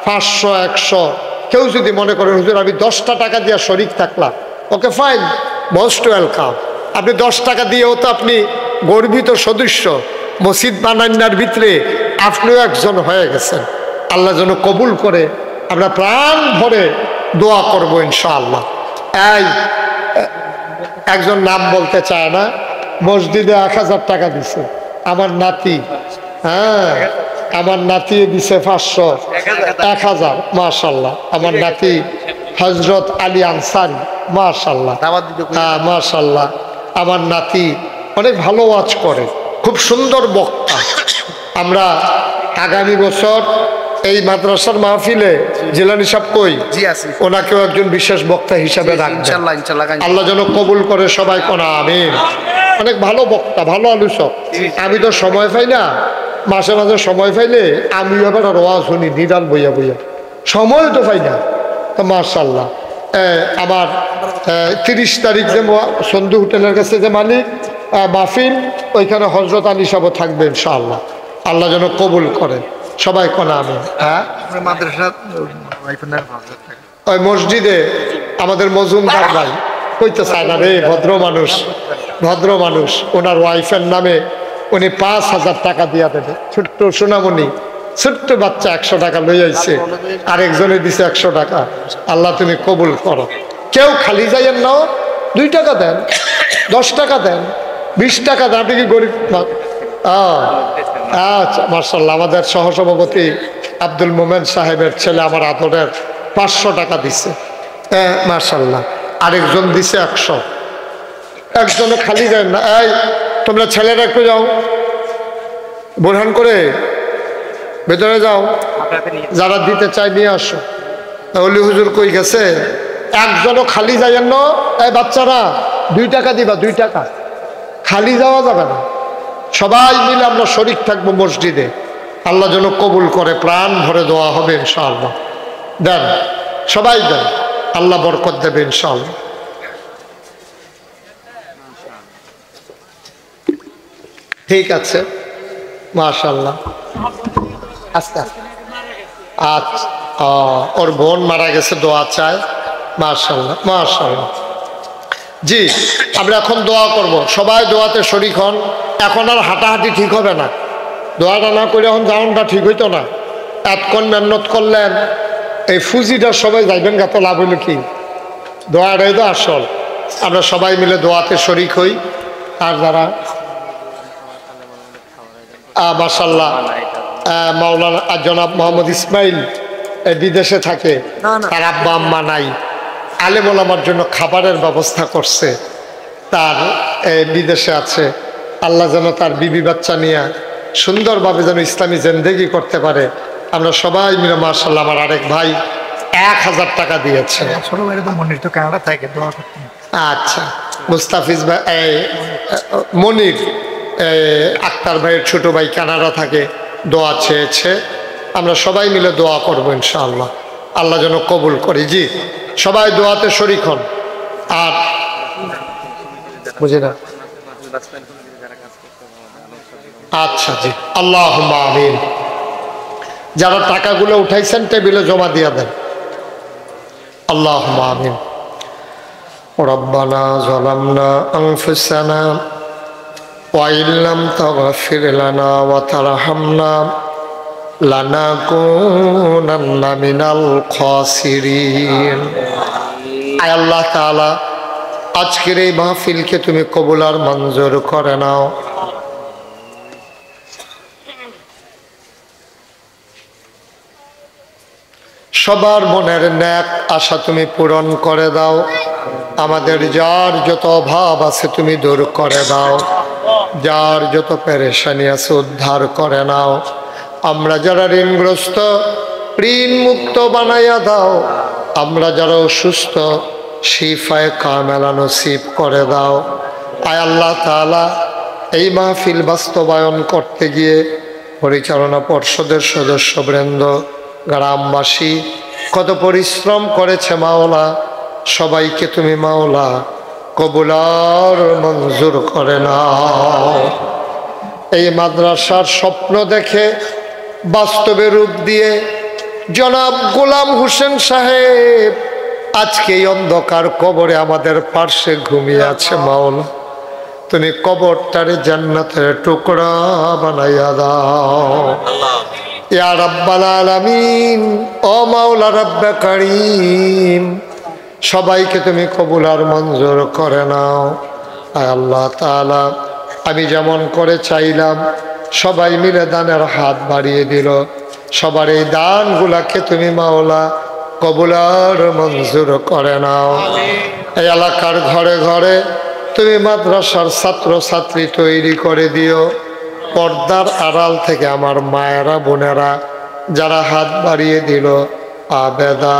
500, 100, কেউ যদি মনে করেন হুজুর আমি 10টা টাকা দিয়ে শরীক থাকলাম, ওকে ফাইন, মোস্ট ওয়েলকাম। আপনি 10 টাকা দিয়েও তো আপনি গর্বিত সদস্য। মসজিদ বানান্নার ভিতরে আপনিও একজন হয়ে গেছেন। আল্লাহ যেন কবুল করে। আমরা প্রাণ ভরে দোয়া করবো ইনশাআল্লাহ। এই একজন নাম বলতে চায় না, মসজিদে 1000 টাকা দিছে আমার নাতি। হ্যাঁ, আমার নাতি দিছে 500, 1000। মাশাল্লাহ। আমার নাতি হজরত আলী আনসারি, মাশাল্লাহ। হ্যাঁ, মাশাল্লাহ। আমার নাতি অনেক ভালো ওয়াজ করে, খুব সুন্দর বক্তা। আমরা আগামী বছর এই মাদ্রাসার মাহফিলে জিলানী সাহেব কই, ওনাকেও একজন বিশেষ বক্তা হিসাবে রাখবেন। আল্লাহ যেন কবুল করে। সবাই কোন আমিন। অনেক ভালো বক্তা, ভালো আলোচক। আমি তো সময় পাই না, মাঝে মাঝে সময় পাইলে আমি আবার ওয়াজ শুনি নিদান বইয়া বইয়া, সময় তো পাই না। তো মাশাল্লাহ। আমার 30 তারিখ যে সন্ধু হোটেলের কাছে যে মালিক মাহফিল, ওইখানে হজরত আলী সাহেব থাকবে ইনশাআল্লাহ। আল্লাহ যেন কবুল করে। সবাই কোন আমিন। হ্যাঁ, ওই মসজিদে আমাদের মজুমদার ভাই কইতে চায় না রে, ভদ্র মানুষ। ওনার ওয়াইফের নামে উনি 5,000 টাকা দিয়া দেবে। ছোট্ট সোনামণি, ছোট্ট বাচ্চা 100 টাকা লই আইছে, আরেকজনে দিছে 100 টাকা। আল্লাহ তুমি কবুল করো। কেউ খালি যাইয়েন না, 2 টাকা দেন, 10 টাকা দেন, 20 টাকা দেন। আপনি কি গরিব? আচ্ছা, মার্শাল্লাহ। আমাদের সহসভাপতি আব্দুল মোমেন সাহেবের ছেলে আমার আদরের 500 টাকা দিছে, হ্যাঁ মার্শাল্লাহ। আরেকজন দিছে 100। একজনে খালি যায় না। এই তোমরা ছেলেরা একটু যাও, বোরহান করে ভেতরে যাও, যারা দিতে চায় নিয়ে আসো। অলি হুজুর কই গেছে? একজনও খালি যাইয়েন না। এই বাচ্চারা 2 টাকা দিবা, 2 টাকা। খালি যাওয়া যাবে না। সবাই মিলে আমরা শরীক থাকবো মসজিদে। আল্লাহ যেন কবুল করে, প্রাণ ভরে দোয়া হবে ইনশাআল্লাহ। দেন, সবাই দেন, আল্লাহ বরকত দেবে ইনশাআল্লাহ। ঠিক আছে, মাশাআল্লাহ। আস্তে আস্তে। আচ্ছা, ওর বোন মারা গেছে, দোয়া চায়। মাশাআল্লাহ, মাশাআল্লাহ। জি, আমরা এখন দোয়া করব, সবাই দোয়াতে শরীক হন। এখন আর হাঁটাহাঁটি ঠিক হবে না। দোয়াটা না করে এখন যাওয়াটা ঠিক হইতো না। এতক্ষণ মেহনত করলেন, এই ফুজিটা সবাই যাইবেন, গাতে লাভ হইল কি? দোয়াটাই তো আসল। আমরা সবাই মিলে দোয়াতে শরীক হই। আর যারা মাশাআল্লাহ মাওলানা জনাব মোহাম্মদ ইসমাইল বিদেশে থাকে, তার আব্বা আম্মা নাই, আলেম ওলামার জন্য খাবারের ব্যবস্থা করছে, তার বিদেশে আছে। আল্লাহ যেন তার বিবি বাচ্চা নিয়ে সুন্দরভাবে যেন ইসলামী জিন্দেগি করতে পারে। আমরা সবাই মিলে মাশাআল্লাহ। আমার আরেক ভাই 1000 টাকা দিয়েছেন। আচ্ছা, মুস্তাফিজ ভাই, মনির আক্তার ভাইয়ের ছোট ভাই কানাডা থাকে, দোয়া চেয়েছে। আমরা সবাই মিলে দোয়া করবো ইনশাআল্লাহ, আল্লাহ যেন কবুল করে। জি, সবাই দোয়াতে শরীক হন। আর বুঝি না, আচ্ছা জি, আল্লাহুম্মা আমিন। যারা টাকাগুলো উঠাইছেন টেবিলে জমা দিয়ে দেন। আল্লাহুম্মা আমিন। রব্বানা যালামনা আনফুসানা ওয়া ইল্লাম তাগফির লানা ওয়া তারহামনা লানাকুনান্না মিনাল খাসিরিন। আয় আল্লাহ তাআলা, আজকের এই মাহফিলকে তুমি কবুল আর মঞ্জুর করে নাও। সবার মনের ন্যাক আশা তুমি পূরণ করে দাও। আমাদের যার যত অভাব আছে তুমি দূর করে দাও, যার যত পেরেশানি আছে উদ্ধার করে নাও। আমরা যারা ঋণগ্রস্ত, ঋণ মুক্ত বানাইয়া দাও। আমরা যারা অসুস্থ, শিফায়ে কামেলা নসিব করে দাও। আয় আল্লাহ তাআলা, এই মাহফিল বাস্তবায়ন করতে গিয়ে পরিচালনা পর্ষদের সদস্যবৃন্দ, গ্রামবাসী কত পরিশ্রম করেছে মাওলা, সবাইকে তুমি মাওলা কবুল আর মঞ্জুর করে নাও। এই মাদ্রাসার স্বপ্ন দেখে বাস্তবে রূপ দিয়ে জনাব গোলাম হোসেন সাহেব আজকে এই অন্ধকার কবরে আমাদের পার্শ্বে ঘুমিয়ে আছে মাওলা, তুমি কবরটারে জান্নাতের টুকরা বানাইয়া দাও ইয়া রাব্বাল আলামিন। ও মাওলা রব্বে কারীম, সবাইকে তুমি কবুল আর মঞ্জুর করে নাও। আয় আল্লাহ তাআলা, আমি যেমন করে চাইলাম সবাই মিলে দানের হাত বাড়িয়ে দিল। সবার এই দানগুলাকে তুমি মাওলা কবুল আর মঞ্জুর করে নাও। এই এলাকার ঘরে ঘরে তুমি মাদ্রাসার ছাত্র ছাত্রী তৈরি করে দিও। পর্দার আড়াল থেকে আমার মায়েরা বোনেরা যারা হাত বাড়িয়ে দিল, আবেদা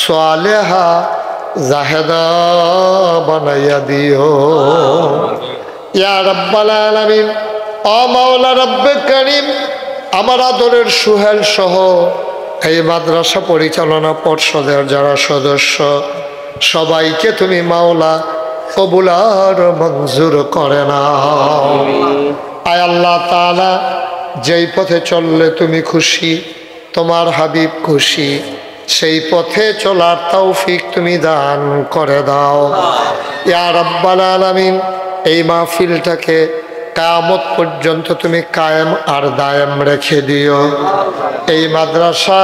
সালেহা জাহেদা বানাইয়া দিও ইয়া রাব্বাল আলামিন। ও মাওলা রব্বে কারীম, আমার আদরের সুহেল সহ এই মাদ্রাসা পরিচালনা পর্ষদের যারা সদস্য, সবাইকে তুমি মাওলা কবুল আর মঞ্জুর করে নাও। আয় আল্লাহ তাআলা, যেই পথে চললে তুমি খুশি, তোমার হাবিব খুশি, সেই পথে চলার তৌফিক তুমি দান করে দাও ইয়া রাব্বাল আলামিন। এই মাহফিলটাকে কিয়ামত পর্যন্ত তুমি কায়েম আর দায়েম রেখে দিও। এই মাদ্রাসা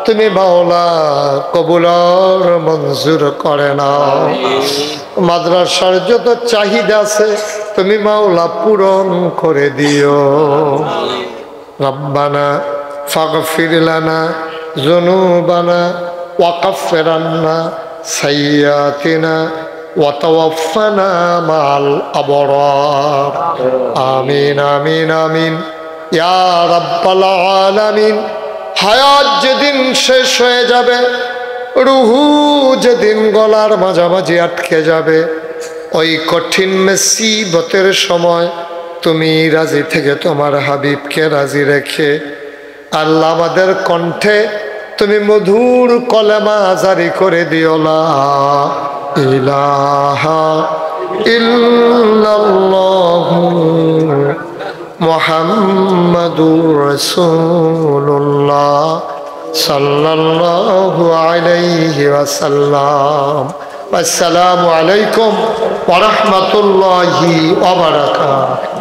তুমি মাওলা কবুল আর মঞ্জুর করে নাও। মাদ্রাসার যত চাহিদা আছে তুমি মাওলা পূরণ করে দিও। রব্বানা ফাগফির লানা যুনুবানা ওয়া কাফির আন্না সাইয়্যাতিনা ওয়া তাওয়াফানা মাল আবরার। আমিন আমিন আমিন ইয়া রাব্বাল আলামিন। হায়াত যেদিন শেষ হয়ে যাবে, রুহু যেদিন গলার মাঝামাঝি আটকে যাবে, ওই কঠিন মুসিবতের সময় তুমি রাজি থেকে তোমার হাবিবকে রাজি রেখে আল্লাহ আমাদের কণ্ঠে তুমি মধুর কলেমা জারি করে দিও লা ইলাহা ইল্লাল্লাহু মুহাম্মাদুর রাসূলুল্লাহ সাল্লাল্লাহু আলাইহি ওয়াসাল্লাম। আসসালামু আলাইকুম ওয়া রাহমাতুল্লাহি ওয়া বারাকাতুহু।